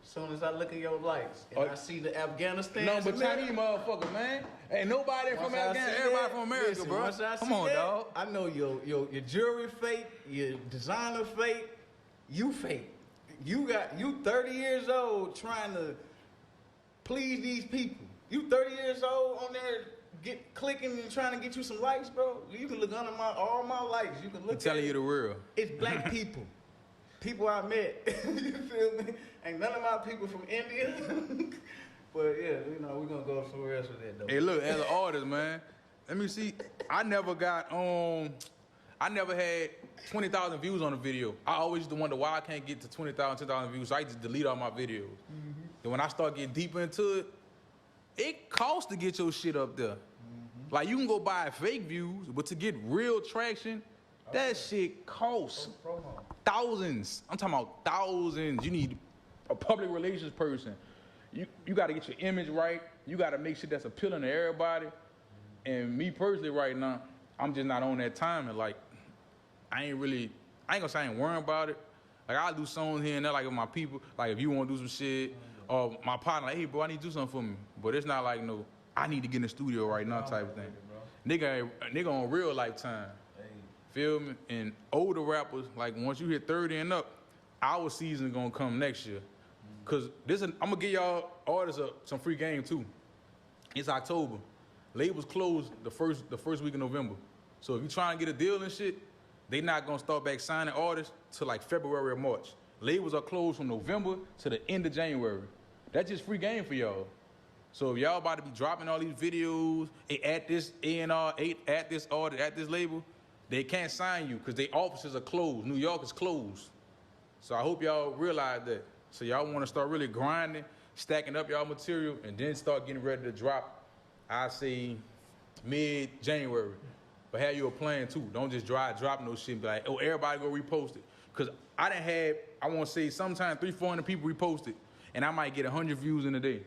As soon as I look at your likes and I see the Afghanistan. No, but Chinese motherfucker, man. Ain't nobody from Afghanistan. Everybody from America, listen, bro. Come on, dog. I know your jewelry fake, your designer fake, you fake. You 30 years old trying to please these people. You 30 years old on there clicking and trying to get you some likes, bro. You can look under all my likes. You can look. I'm telling you the real. It's black people. People I met. You feel me? Ain't none of my people from India. But yeah, we're gonna go somewhere else with that though. Hey, look, as an artist, man, let me see. I never had 20,000 views on a video. I always used to wonder why I can't get to 20,000, 10,000 views, so I just delete all my videos. Then when I start getting deeper into it, it costs to get your shit up there. Like, you can go buy fake views, but to get real traction, that shit costs thousands. I'm talking about thousands. You need a public relations person. You got to get your image right. You got to make sure that's appealing to everybody. And me personally right now, I'm just not on that time. And like, I ain't gonna say I ain't worrying about it. Like, I'll do songs here and there, like with my people. Like, if you want to do some shit, or my partner, like, hey, bro, I need to do something for me. But it's not like, no, I need to get in the studio right now type of thing. Nigga on real lifetime. Feel me? And older rappers, like, once you hit 30 and up, our season gonna come next year. Cause I'm gonna give y'all artists some free game too. It's October. Labels close the first week of November. So if you're trying to get a deal and shit, they not gonna start back signing artists till like February or March. Labels are closed from November to the end of January. That's just free game for y'all. So if y'all about to be dropping all these videos at this A&R, at this artist, at this label, they can't sign you because their offices are closed. New York is closed. So I hope y'all realize that. So y'all want to start really grinding, stacking up y'all material, and then start getting ready to drop, I say, mid-January. But have you a plan too. Don't just drop no shit and be like, oh, everybody go repost it. Because I done had, I want to say, sometimes 300-400 people repost it, and I might get 100 views in a day.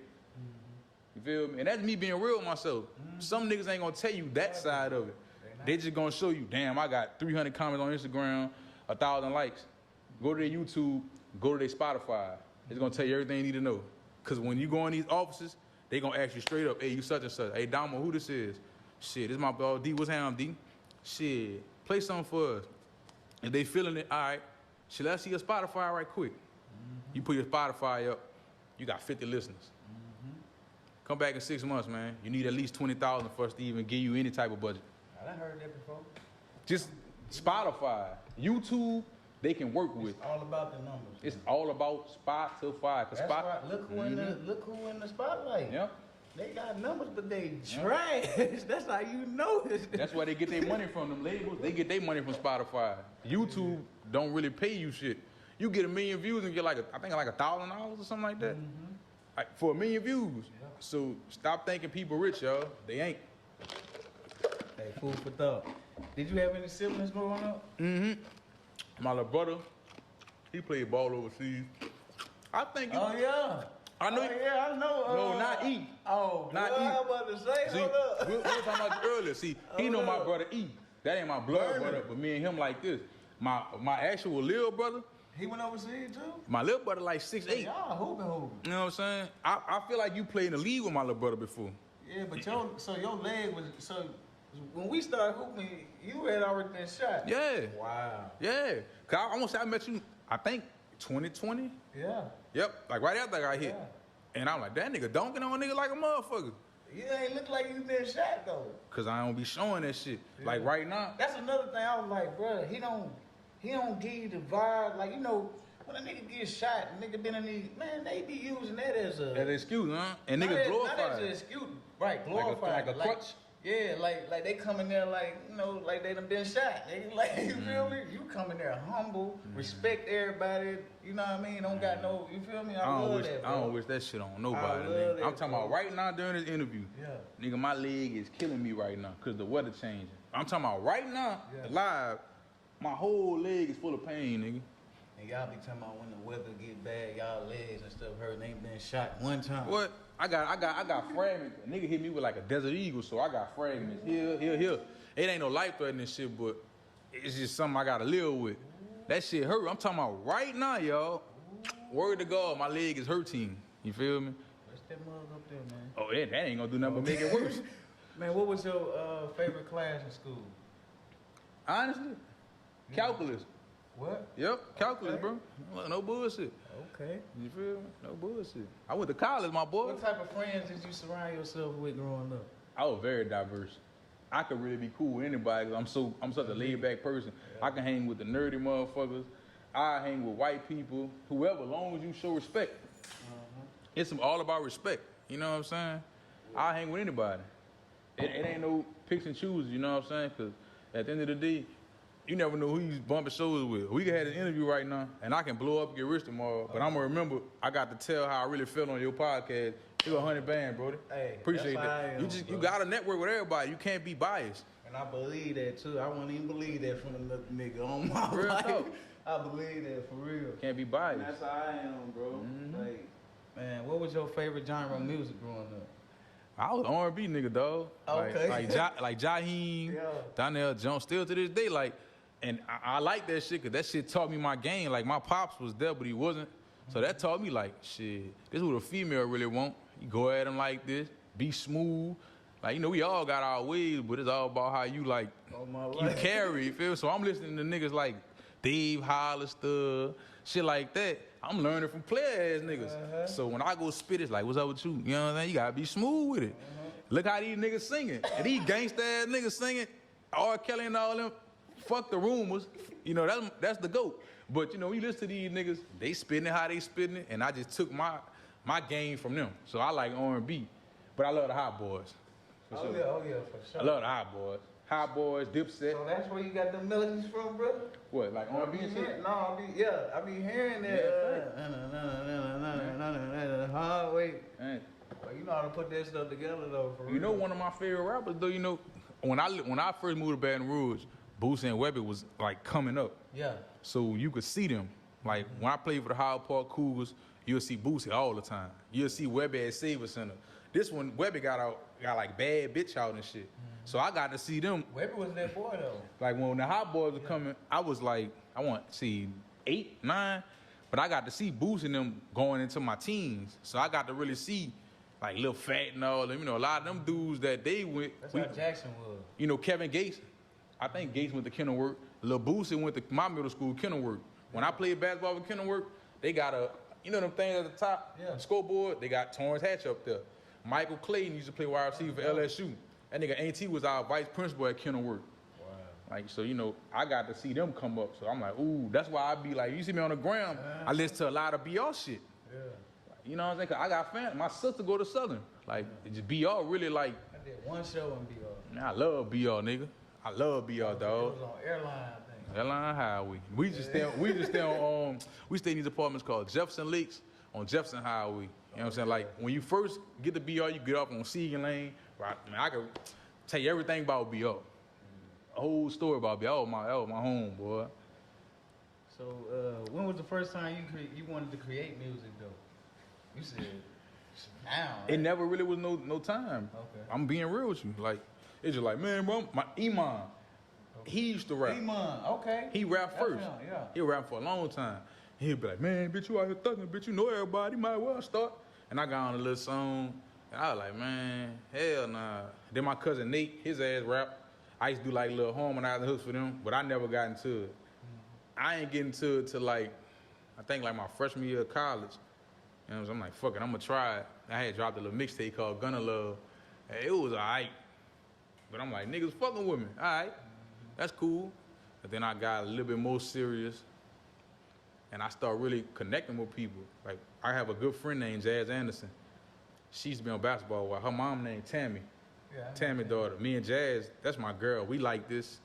You feel me? And that's me being real with myself. Some niggas ain't going to tell you that side of it. They just going to show you, damn, I got 300 comments on Instagram, 1,000 likes. Go to their YouTube, go to their Spotify. It's going to tell you everything you need to know. Because when you go in these offices, they going to ask you straight up, hey, you such and such. Hey, Domo, who this is? Shit, this my dog D. What's happening, D? Shit, play something for us. If they feeling it, all right. Shit, let's see your Spotify right quick. You put your Spotify up, you got 50 listeners. Come back in 6 months, man. You need at least 20,000 for us to even give you any type of budget. I done heard that before. Just Spotify, YouTube, they can work with. It's all about the numbers. It's all about Spotify. That's right. Look who in the spotlight. Yeah. They got numbers, but they trash. That's how you know it. That's why they get their money from them labels. They get their money from Spotify. YouTube don't really pay you shit. You get 1 million views and get like I think like $1,000 or something like that. Like for 1 million views. Yeah. So stop thinking people rich, y'all. They ain't. Hey, food for thought. Did you have any siblings growing up? My little brother, he played ball overseas. I think. Oh yeah. I know. Yeah, I know. No, not E. Oh, not what E. I was about to say. See, hold up. we were talking about you earlier. See, he know my brother E. That ain't my blood brother, but me and him like this. My actual little brother. He went overseas too? My little brother like 6'8". Y'all hooping. You know what I'm saying? I feel like you played in the league with my little brother before. Yeah, but your leg was when we started hooping, you had already been shot. Yeah. Wow. Yeah. Cause I want to say I met you. I think 2020. Yeah. Yep, like right after I got hit. Yeah. And I'm like, that nigga dunking on nigga like a motherfucker. You ain't look like you been shot though. Cause I don't be showing that shit. Yeah. Like right now. That's another thing. I was like, bro, he don't give you the vibe. Like, you know, when a nigga get shot, nigga been in these, man, they be using that as an excuse, huh? And not niggas as, glorify not as it. an excuse, right? Glorify like a crutch. Yeah, like they come in there like, you know, like they done been shot. They like, you feel me? You come in there humble, respect everybody. You know what I mean? Don't got no, you feel me? I love that, bro. I don't wish that shit on nobody, love nigga. that, I'm talking about right now during this interview. Yeah. Nigga, my leg is killing me right now because the weather changing. I'm talking about right now, live, my whole leg is full of pain, nigga. And y'all be talking about when the weather get bad, y'all legs and stuff hurt. And ain't been shot one time. What? I got fragments. A nigga hit me with like a Desert Eagle, so I got fragments. Here. It ain't no life-threatening shit, but it's just something I gotta live with. That shit hurt. I'm talking about right now, y'all. Word to God, my leg is hurting. You feel me? What's that mug up there, man? Oh, that ain't gonna do nothing but make it worse. Man, what was your favorite class in school? Honestly, calculus. What? Yep, calculus, bro. No bullshit. Okay. You feel me? No bullshit. I went to college, my boy. What type of friends did you surround yourself with growing up? I was very diverse. I could really be cool with anybody 'cause I'm such a laid back person. Yeah. I can hang with the nerdy motherfuckers. I hang with white people, whoever, as long as you show respect. It's all about respect. You know what I'm saying? Yeah. I hang with anybody. It ain't no picks and chooses, you know what I'm saying? Because at the end of the day, you never know who you bumping shoulders with. We can have an interview right now, and I can blow up and get rich tomorrow. But I'm gonna remember I got to tell how I really felt on your podcast. You a 100 band, brother. Hey, appreciate that. You gotta network with everybody. You can't be biased. And I believe that too. I wouldn't even believe that from another nigga on my real life. talk. I believe that for real. Can't be biased. And that's how I am, bro. Like, man, what was your favorite genre of music growing up? I was R&B nigga, dog. Okay. Like Jaheim, Donnell Jones, still to this day, like. And I like that shit because that shit taught me my game. Like, my pops was there, but he wasn't. So that taught me, like, shit, this is what a female really want. You go at them like this, be smooth. Like, you know, we all got our ways, but it's all about how you, like, you carry, you feel? So I'm listening to niggas like Dave Hollister, shit like that. I'm learning from player-ass niggas. So when I go spit, it's like, what's up with you? You know what I'm saying? You gotta be smooth with it. Look how these niggas singing. And these gangsta-ass niggas singing, R. Kelly and all them, fuck the rumors, you know, that's the GOAT. But, you know, you listen to these niggas, they spitting it how they spitting it, and I just took my game from them. So I like R&B, but I love the Hot Boys. Oh, sure. yeah, for sure. I love the Hot Boys. Hot Boys, Dipset. So that's where you got the melodies from, brother? What, like R&B and shit? No, I be hearing that. Hard way. Well, you know how to put that stuff together, though, for real. You know one of my favorite rappers, though, you know, when I first moved to Baton Rouge, Boosie and Webby was like coming up. Yeah. So you could see them. Like when I played for the Howard Park Cougars, you'll see Boosie all the time. You'll see Webby at Savor Center. This one, Webby got like Bad Bitch out and shit. So I got to see them. Webby was that boy though. Like when the Hot Boys were coming, I was like, I want to see 8, 9, but I got to see Boosie and them going into my teens. So I got to really see like Lil Fat and all them. You know, a lot of them dudes that they went. That's how Jackson was. You know, Kevin Gates. I think Gates went to Kenilworth. Lil Boosie went to my middle school, Kenilworth. When I played basketball with Kenilworth, they got you know them things at the top, scoreboard, they got Torrance Hatch up there. Michael Clayton used to play wide receiver for LSU. That nigga Auntie was our vice principal at Kenilworth. Wow. Like, so, you know, I got to see them come up. So I'm like, ooh, that's why I be like, you see me on the ground, I listen to a lot of BR shit. Yeah. You know what I'm saying? 'Cause I got fans. My sister go to Southern. Like, just BR really like. I did one show in BR. Man, I love BR, nigga. I love BR, dog. It was on Airline, I think. Airline Highway. We just stay on we stay in these apartments called Jefferson Lakes on Jefferson Highway. You know what I'm saying? Like when you first get to BR, you get off on Seagan Lane. Right? I mean, I could tell you everything about BR. A whole story about BR. That was my home, boy. So when was the first time you wanted to create music though? You said now. Right? It never really was no time. Okay. I'm being real with you. Like it's just like, man, bro, my Iman. He used to rap. Iman, okay. He rapped first. Yeah. He rapped for a long time. He'd be like, man, bitch, you out here thugging, bitch, you know everybody, might as well start. And I got on a little song, and I was like, man, hell nah. Then my cousin Nate, his ass rap. I used to do like little harmonizing hooks for them, but I never got into it. I ain't getting to it till like I think like my freshman year of college. You know, I'm like, fuck it, I'm gonna try it. I had dropped a little mixtape called Gunna Love. And it was alright. But I'm like, niggas fucking with me. Alright, that's cool. But then I got a little bit more serious. And I started really connecting with people. Like, I have a good friend named Jazz Anderson. She used to be on basketball while her mom named Tammy. Yeah, Tammy daughter. Me and Jazz, that's my girl. We like this.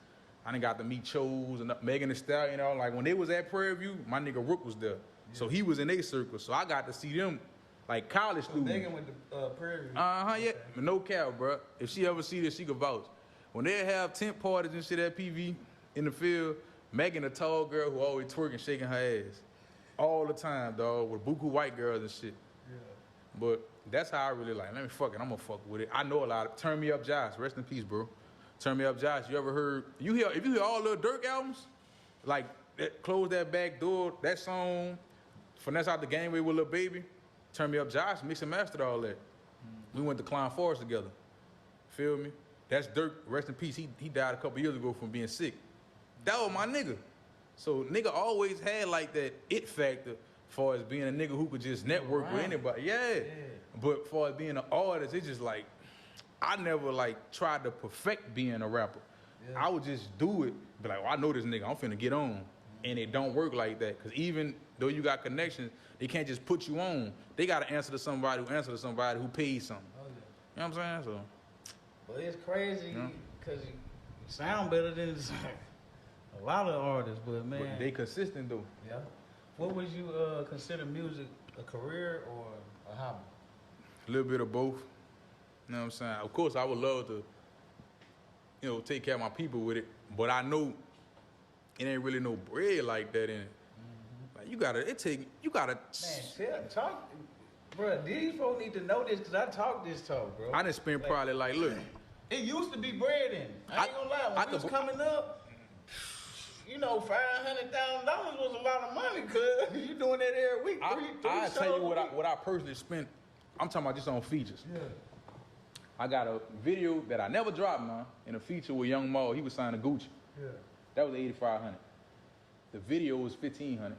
I done got to meet Chose and Megan Thee Stallion, you know. Like, when they was at Prairie View, my nigga Rook was there. Yeah. So he was in their circle. So I got to see them like college students. Megan went to Prairie View. Yeah. No cap, bro. If she ever see this, she could vouch. When they have tent parties and shit at PV in the field, Megan, a tall girl who always twerking, shaking her ass. All the time, dog, with buku white girls and shit. Yeah. But that's how I really like, let me fuck it, I'm gonna fuck with it. I know a lot of, Turn Me Up Josh, rest in peace, bro. Turn Me Up Josh, you ever heard, if you hear all Lil Durk albums, like, Close That Back Door, that song, Finesse Out the Game with Lil Baby, Turn Me Up Josh, mix and mastered all that. We went to Clown Forest together, feel me? That's Durk, rest in peace, he died a couple years ago from being sick. That was my nigga. So nigga always had like that it factor far as being a nigga who could just network with anybody. Yeah. But for as being an artist, it's just like, I never like tried to perfect being a rapper. Yeah. I would just do it, be like, well, I know this nigga, I'm finna get on. And it don't work like that. Cause even though you got connections, they can't just put you on. They gotta answer to somebody who pays something. Oh, yeah. You know what I'm saying? So. But it's crazy because you sound better than a lot of artists, but man. But they consistent though. Yeah. What would you consider music a career or a hobby? A little bit of both. You know what I'm saying? Of course, I would love to, you know, take care of my people with it, but I know it ain't really no bread like that in it. Like you gotta. Man, talk, bro. These folks need to know this because I talk this talk, bro. I done spent probably like, look. It used to be bread in it. I ain't gonna lie. When we was coming up, you know, $500,000 was a lot of money, cuz you doing that every week. I'll tell you what I personally spent. I'm talking about just on features. Yeah. I got a video that I never dropped, man, in a feature with Young Maul. He was signed to Gucci. Yeah. That was $8,500. The video was $1,500.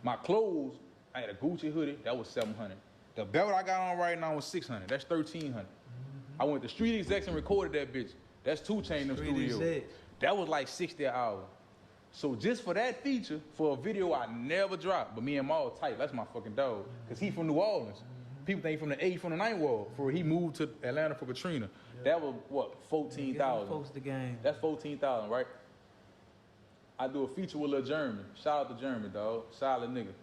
My clothes, I had a Gucci hoodie. That was $700. The belt I got on right now was $600. That's $1,300. I went to Street Execs and recorded that bitch. That's 2 Chainz in the studio. That was like $60 an hour. So just for that feature, for a video I never dropped, but me and Maul tight, that's my fucking dog. Cause he from New Orleans. People think he from the Ninth Ward. For he moved to Atlanta for Katrina. Yeah. That was what, 14,000. Folks the game. That's 14,000, right? I do a feature with Lil Jeremy. Shout out to Jeremy, dog. Solid nigga.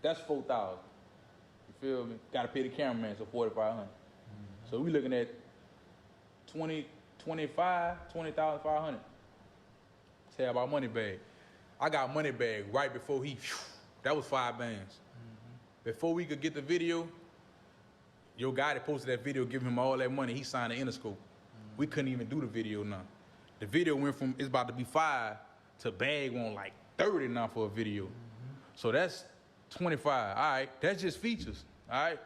That's 4,000. You feel me? Gotta pay the cameraman, so 4,500. So we looking at 20,500. Tell about money bag. I got money bag right before that was 5 bands. Before we could get the video, your guy that posted that video, give him all that money, he signed the Interscope. We couldn't even do the video now. The video went from, it's about to be 5 to bag on like 30 now for a video. So that's 25, all right, that's just features, all right?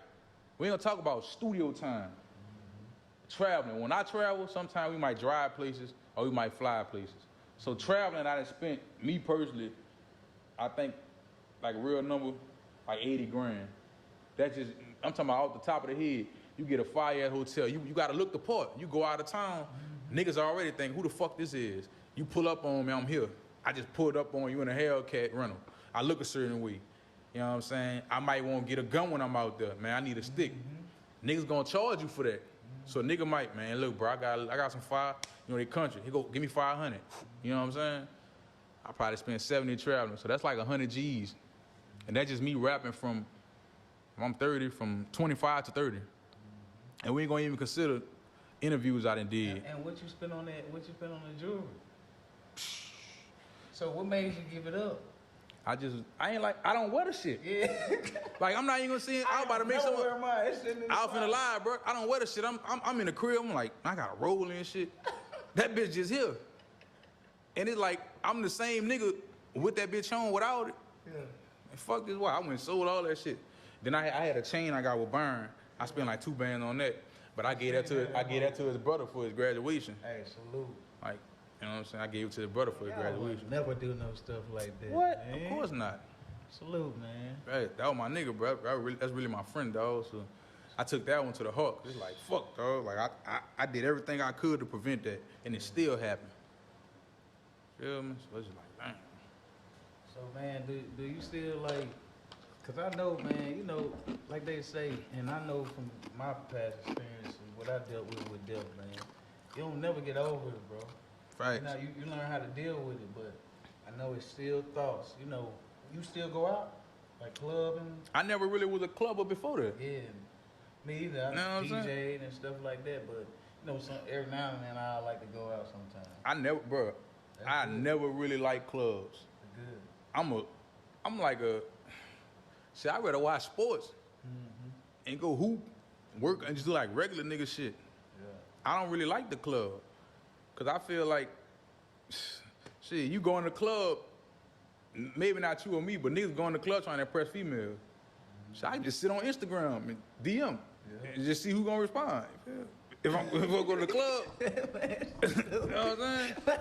We ain't gonna talk about studio time. Traveling, when I travel, sometimes we might drive places or we might fly places. So traveling, I done spent, me personally, I think like a real number, like 80 grand. That's just, I'm talking about off the top of the head. You get a fire hotel, you gotta look the part. You go out of town, niggas already think, who the fuck this is? You pull up on me, I'm here. I just pulled up on you in a Hellcat rental. I look a certain way. You know what I'm saying? I might want to get a gun when I'm out there. Man, I need a stick. Niggas gonna charge you for that. So a nigga might, man, look, bro, I got some fire. You know, they country. He go, give me 500. You know what I'm saying? I probably spent 70 traveling. So that's like 100 G's. And that's just me rapping from, I'm 30, from 25 to 30. And we ain't gonna even consider interviews I done did. And what you spend on that, what you spend on the jewelry? So what made you give it up? I don't wear the shit. Yeah. Like, I'm not even gonna see it. I'm about to make some. Out in the live, bro. I don't wear the shit. I'm in the crib. I'm like, I got a roll and shit. That bitch just here. And it's like, I'm the same nigga with that bitch on without it. Yeah. And fuck this, why? I went and sold all that shit. Then I had a chain I got with Byron. I spent like 2 bands on that. But I gave that to his brother for his graduation. Hey, salute. Like, you know what I'm saying? I gave it to his brother for his graduation. Never do no stuff like that. What? Man. Of course not. Salute, man. Right, that was my nigga, bro. That's really my friend, dog. So I took that one to the heart. It's like, fuck, dog. Like, I did everything I could to prevent that, and it still happened. Feel me? So it's just like, damn. So, man, do you still, like, because I know, man, you know, like they say, and I know from my past experience and what I dealt with death, man, you don't never get over it, bro. Right. Now, you learn how to deal with it, but I know it's still thoughts. You know, you still go out, like clubbing? I never really was a clubber before that. Yeah, me either. I DJ'd and stuff like that, but, you know, every now and then I like to go out sometimes. I never really liked clubs. Good. I'm like a, shit, I'd rather watch sports and go hoop, work, and just do like regular nigga shit. Yeah. I don't really like the club. Cause I feel like, shit, you go in the club, maybe not you or me, but niggas go in the club trying to impress females. So I can just sit on Instagram and DM and just see who gonna respond. If I go to the club, you know what I'm saying?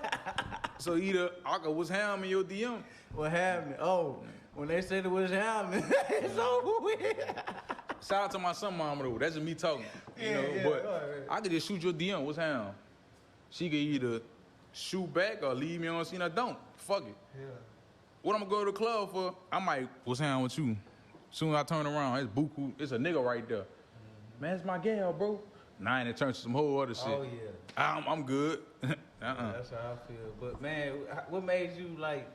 So either I go, what's happening in your DM? What happened? Oh, when they said it was happening, it's over with. Shout out to my son mama though, that's just me talking. You know, but right. I could just shoot your DM, what's happening? She could either shoot back or leave me on scene or don't. Fuck it. Yeah. What I'm gonna go to the club for? I might, what's happening with you? Soon as I turn around, it's buku, it's a nigga right there. Man, it's my gal, bro. Nah, and it turns to some whole other shit. Oh, yeah. I'm good. Yeah, that's how I feel. But, man, what made you, like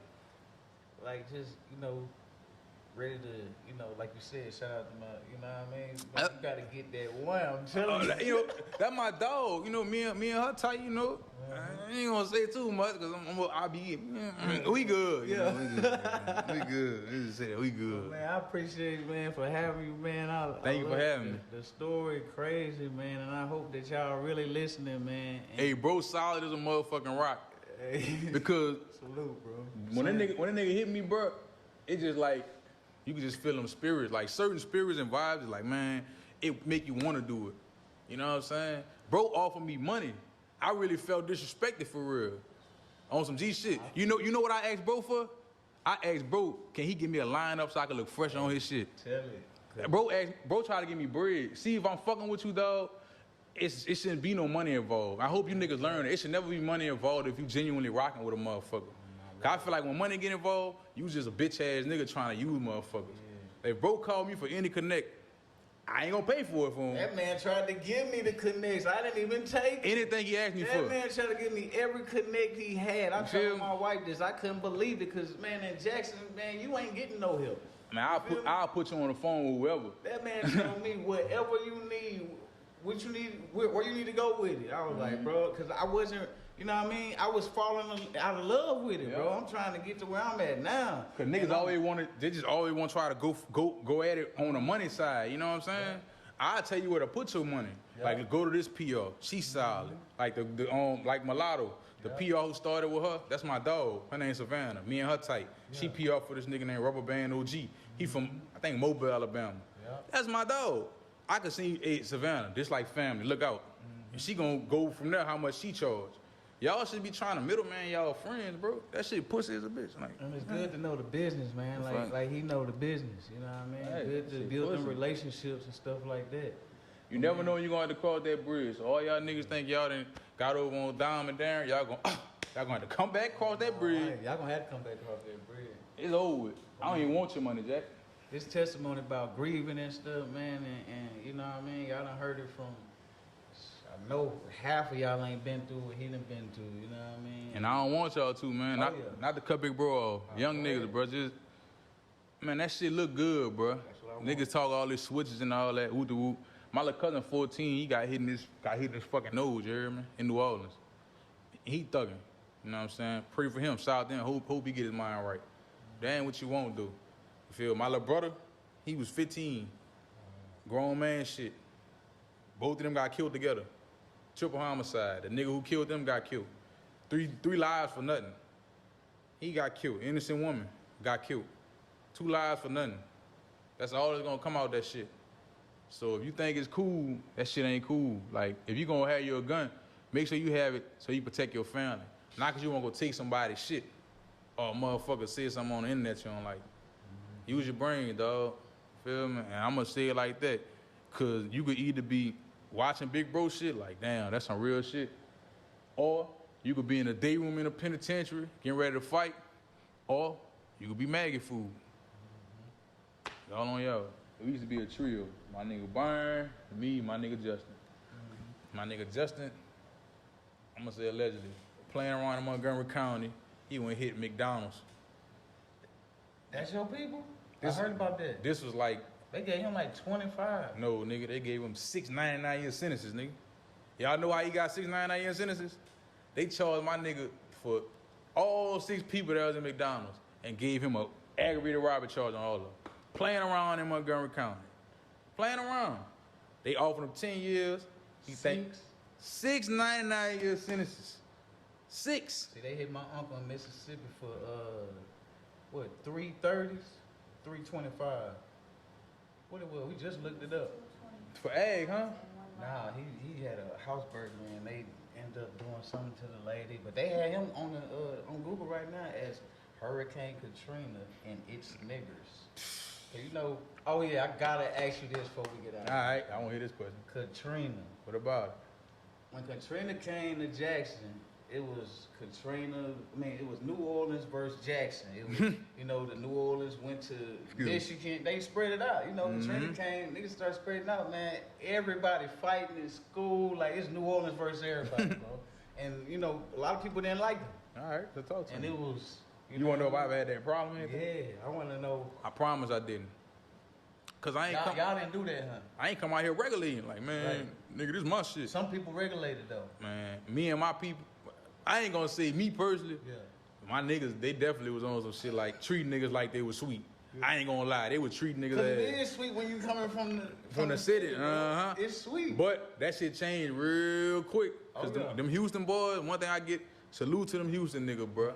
just, you know, ready to, you know, like you said, shout out to my, you know what I mean? But you got to get that one, I'm telling you. You know, that's my dog. You know, me and her tight, you know. I ain't gonna say too much because I'll be, we good. You know, we good. We good. Well, man, I appreciate you, man, for having you, man. Thank you for having me. The story crazy, man, and I hope that y'all really listening, man. Hey, bro, solid as a motherfucking rock. Hey. Because salute, bro. When that nigga hit me, bro, it just like, you can just feel them spirits. Like certain spirits and vibes, is like, man, it make you want to do it. You know what I'm saying? Bro offered me money. I really felt disrespected for real. On some G shit. You know what I asked bro for? I asked bro, can he give me a lineup so I can look fresh on his shit? Tell it. Bro tried to give me bread. See, if I'm fucking with you, dog, it shouldn't be no money involved. I hope you niggas learn it. It should never be money involved if you genuinely rocking with a motherfucker. Cause I feel like when money get involved, you just a bitch ass nigga trying to use motherfuckers. Yeah. If bro called me for any connect, I ain't gonna pay for it for him. That man tried to give me the connects. I didn't even take it. Anything he asked me for. That man tried to give me every connect he had. I told my wife this. I couldn't believe it because, man, in Jackson, man, you ain't getting no help. Man, I'll put you on the phone with whoever. That man told me whatever you need, what you need, where you need to go with it. I was like, bro, because I wasn't, you know what I mean? I was falling out of love with it, bro. I'm trying to get to where I'm at now. Cause niggas they just always want to try to go at it on the money side. You know what I'm saying? I'll tell you where to put your money. Like go to this PR. She's solid. Like like Mulatto, the PR who started with her. That's my dog. Her name's Savannah. Me and her tight. She PR for this nigga named Rubber Band OG. He from I think Mobile, Alabama. That's my dog. I could see Savannah. This like family. Look out. And she gonna go from there. How much she charge? Y'all should be trying to middleman y'all friends, bro. That shit pussy as a bitch. Like, and it's good to know the business, man. Like he know the business. You know what I mean? Good to build them relationships and stuff like that. You never know when you're gonna have to cross that bridge. So all y'all niggas think y'all done got over on Dom and Darin. Y'all gonna have to come back cross that bridge. Right. Y'all gonna have to come back cross that bridge. It's over with. I don't even want your money, Jack. This testimony about grieving and stuff, man, and you know what I mean? Y'all done heard it from. I know half of y'all ain't been through what he done been through, you know what I mean? And I don't want y'all to, man. Not to cut big bro off. Young niggas, bro. Just, man, that shit look good, bro. Niggas talk all these switches and all that. Whoop. My little cousin, 14, he got hit in his fucking nose, you hear me? In New Orleans. He thugging. You know what I'm saying? Pray for him. Shout out to him. Hope he get his mind right. That ain't what you won't do. You feel? My little brother, he was 15. Grown man shit. Both of them got killed together. Triple homicide. The nigga who killed them got killed. Three lives for nothing. He got killed. Innocent woman got killed. 2 lives for nothing. That's all that's gonna come out of that shit. So if you think it's cool, that shit ain't cool. Like, if you gonna have your gun, make sure you have it so you protect your family. Not cause you wanna go take somebody's shit or a motherfucker say something on the internet you don't like. Use your brain, dog. Feel me? And I'm gonna say it like that, cause you could either be watching big bro shit, like damn, that's some real shit, or you could be in a day room in a penitentiary, getting ready to fight, or you could be maggot food. Y'all on y'all. We used to be a trio. My nigga Byron, me, my nigga Justin. My nigga Justin, I'm gonna say allegedly, playing around in Montgomery County, he went hit McDonald's. That's your people? I heard about that. This was like, They gave him like 25. no, nigga, they gave him 6 99-year sentences, nigga. Y'all know how he got 6 99-year sentences? They charged my nigga for all 6 people that was in McDonald's and gave him a aggravated robbery charge on all of them. Playing around in Montgomery County. Playing around. They offered him 10 years. He think 6 99-year sentences. 6. See, they hit my uncle in Mississippi for, 330s? 325. What it was? We just looked it up. For egg, huh? Nah, he had a house burglary and they ended up doing something to the lady. But they had him on the on Google right now as Hurricane Katrina and its niggers. So you know, oh yeah, I gotta ask you this before we get out. All right, I want to hear this question. Katrina. What about it? When Katrina came to Jackson, it was Katrina. I mean, it was New Orleans versus Jackson. It was, you know, the New Orleans went to Michigan. They spread it out. You know, Katrina came, niggas started spreading out, man. Everybody fighting in school. Like, it's New Orleans versus everybody, bro. And, you know, a lot of people didn't like them. All right, so talk to me. And it was... You want to know if I ever had that problem or anything? Yeah, I want to know. I promise I didn't. Cause I ain't y'all didn't do that, huh? I ain't come out here regulating. Like, man, nigga, this my shit. Some people regulated, though. Man, me and my people, I ain't gonna say me personally. Yeah. My niggas, they definitely was on some shit like treating niggas like they was sweet. Yeah. I ain't gonna lie, they would treat niggas Cause it is sweet when you coming from the city. Uh-huh. It's sweet. But that shit changed real quick. Cause them Houston boys, one thing I get, salute to them Houston niggas, bro.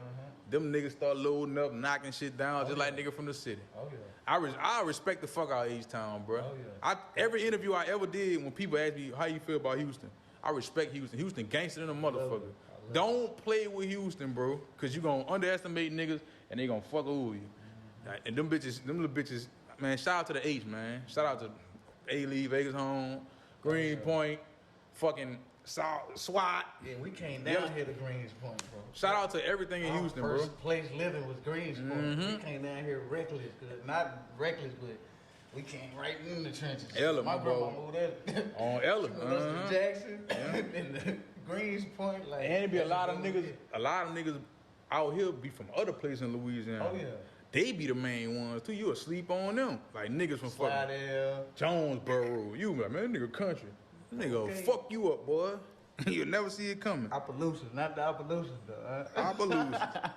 Them niggas start loading up, knocking shit down, just like nigga from the city. Oh yeah. I respect the fuck out of H-Town, bro. Oh yeah. Every interview I ever did, when people ask me how you feel about Houston, I respect Houston. Houston gangster than a motherfucker. Don't play with Houston, bro, cause you gonna underestimate niggas and they gonna fuck over you. And them little bitches, man. Shout out to the H, man. Shout out to A-Lee, Vegas Home, Greenpoint, fucking SWAT. Yeah, we came down here to Greenspoint, bro. Shout out to everything in Houston, bro. First place living was Greenspoint. We came down here reckless, not reckless, but we came right in the trenches. Ella, my bro. grandma moved there. On Ella, Jackson, and the Greenspoint, like. And it be a lot of niggas out here be from other places in Louisiana. Oh yeah. They be the main ones too. You asleep on them, like niggas from fucking Slidell, Jonesboro. You like, man, that nigga country. That nigga fuck you up, boy. You'll never see it coming. Appaloosa, not the Appaloosa though. Appaloosa.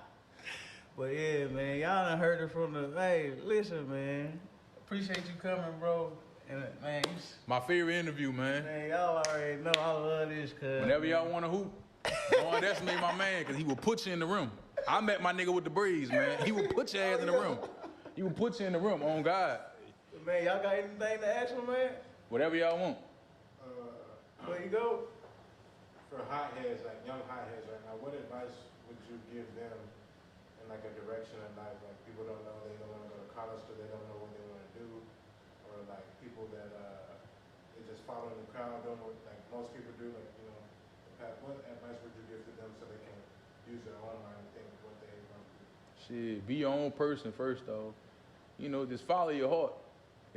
But yeah, man, y'all done heard it from the. Hey, listen, man. Appreciate you coming, bro. And man, my favorite interview, man. Man, y'all already know I love this, cuz. Whenever y'all want to hoop, don't underestimate my man, cause he will put you in the room. I met my nigga with the braids, man. He will put your ass in the room. He will put you in the room, on God. Man, y'all got anything to ask him, man? Whatever y'all want. Where you go? For hotheads, like young hotheads right now, what advice would you give them in like a direction in life? Like people don't know, they don't want to go to college because they don't know what they want to do, or like people that they just follow the crowd, don't know, like most people do. Like, you know, what advice would you give to them so they can use their own mind and think what they want to do? Shit, be your own person first, though. You know, just follow your heart.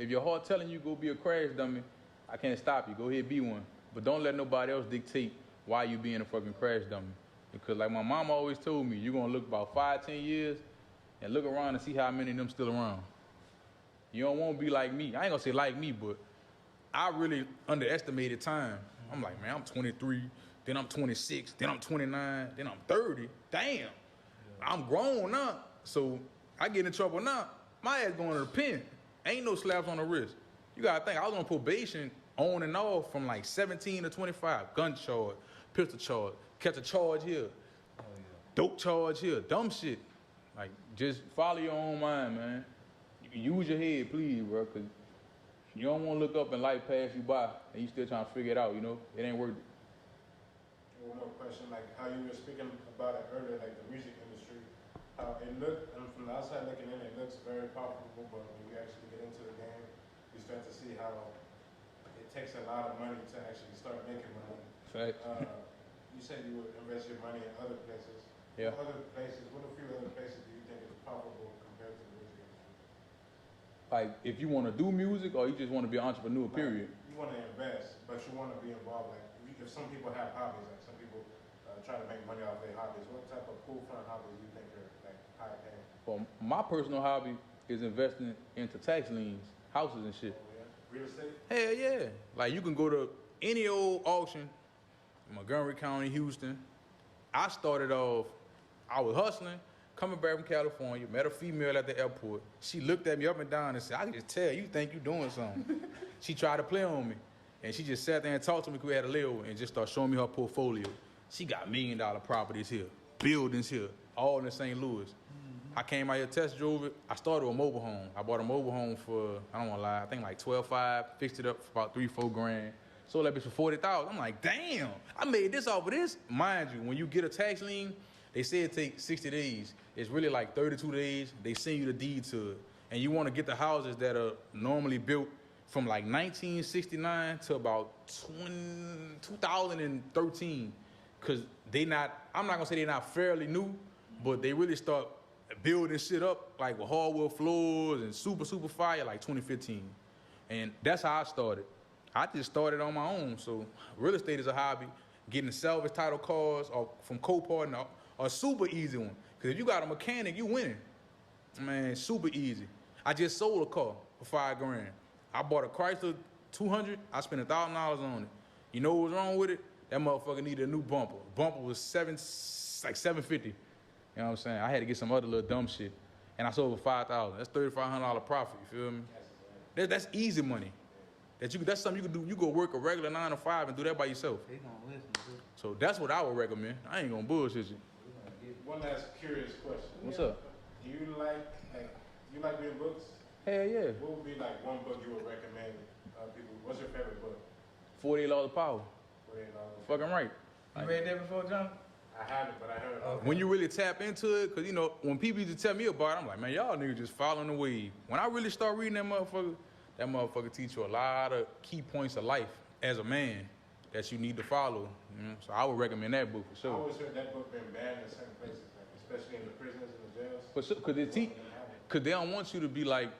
If your heart telling you go be a crash dummy, I can't stop you. Go ahead, be one. But don't let nobody else dictate why you being a fucking crash dummy. Because like my mama always told me, you're gonna look about 5-10 years and look around and see how many of them still around. You don't wanna be like me. I ain't gonna say like me, but I really underestimated time. I'm like, man, I'm 23, then I'm 26, then I'm 29, then I'm 30. Damn, I'm grown now. So I get in trouble now. My ass going to the pen. Ain't no slaps on the wrist. You gotta think, I was on probation on and off from like 17 to 25. Gun charge, pistol charge, catch a charge here, dope charge here, dumb shit. Like, just follow your own mind, man. Use your head, please, bro, because you don't want to look up and life pass you by and you still trying to figure it out, you know? It ain't worth it. One more question, like how you were speaking about it earlier, like the music industry. how it looked, and from the outside looking in, it looks very profitable, but when you actually get into the game, you start to see how it takes a lot of money to actually start making money. Fact. You said you would invest your money in other places. Yeah. What a few other places do you think is profitable compared to the music industry? Like, if you want to do music or you just want to be an entrepreneur, period. You want to invest, but you want to be involved. Like, if some people have hobbies, like some people try to make money off their hobbies. What type of cool, fun hobbies do you think are like high paying? Well, my personal hobby is investing into tax liens, houses and shit. Oh, yeah? Real estate? Hell yeah. Like, you can go to any old auction, Montgomery County, Houston. I started off, I was hustling, coming back from California, met a female at the airport. She looked at me up and down and said, I can just tell you think you're doing something. She tried to play on me. And she just sat there and talked to me because we had a layover and just started showing me her portfolio. She got $1 million properties here, buildings here, all in St. Louis. I came out here, test drove it. I started with a mobile home. I bought a mobile home for, I don't want to lie, I think like $12,500, fixed it up for about $3-4 grand. Sold that bitch for $40,000. I'm like, damn, I made this off of this. Mind you, when you get a tax lien, they say it takes 60 days. It's really like 32 days. They send you the deed to it. And you want to get the houses that are normally built from like 1969 to about 2013. Because I'm not going to say they're not fairly new, but they really start building shit up like with hardwood floors and super fire like 2015. And that's how I started. I just started on my own. So real estate is a hobby. Getting salvage title cars or from Copart are a super easy one. Because if you got a mechanic, you winning. Man, super easy. I just sold a car for $5 grand. I bought a Chrysler 200. I spent $1,000 on it. You know what was wrong with it? That motherfucker needed a new bumper. Bumper was like $750. You know what I'm saying? I had to get some other little dumb shit. And I sold for $5,000. That's $3,500 profit, you feel me? That's easy money. That's something you can do. You go work a regular 9 to 5 and do that by yourself. They gonna listen to it. So that's what I would recommend. I ain't gonna bullshit you. One last curious question. What's up? Do you like reading books? Hell yeah. What would be like one book you would recommend people? What's your favorite book? 48 Laws of Power. Fucking right. You read that before, John? I haven't, but I heard. Okay. When you really tap into it, because, you know, when people used to tell me about it, I'm like, man, y'all niggas just following the wave. When I really start reading that motherfucker teach you a lot of key points of life as a man that you need to follow. You know? So I would recommend that book for I sure. always heard that book been banned in certain places, like especially in the prisons and the jails. For sure, because they don't want you to be like,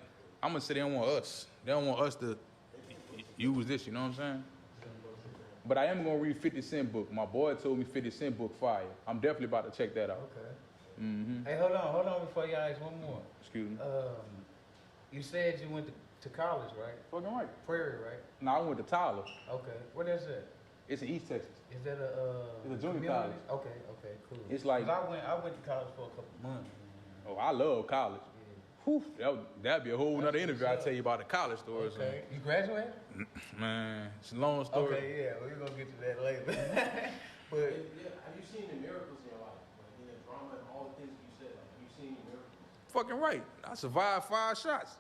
I'm going to say they don't want us. They don't want us to use this, you know what I'm saying? But I am going to read 50 Cent book. My boy told me 50 Cent book fire. I'm definitely about to check that out. Okay. Mm-hmm. Hey, hold on before y'all ask one more. Excuse me. You said you went to college, right? Fucking right. Prairie, right? No, I went to Tyler. Okay. What is that? It's in East Texas. Is that It's a junior community? college. Okay, cool. It's like- 'Cause I went to college for a couple months. Oh, I love college. Whew, that'd be a whole nother interview. I'll tell you about the college stories. Okay. You graduated? Man, it's a long story. Okay, yeah, we're gonna get to that later. But Have you seen the miracles in your life? Like in the drama and all the things you said, like, have you seen miracles? Fucking right. I survived 5 shots.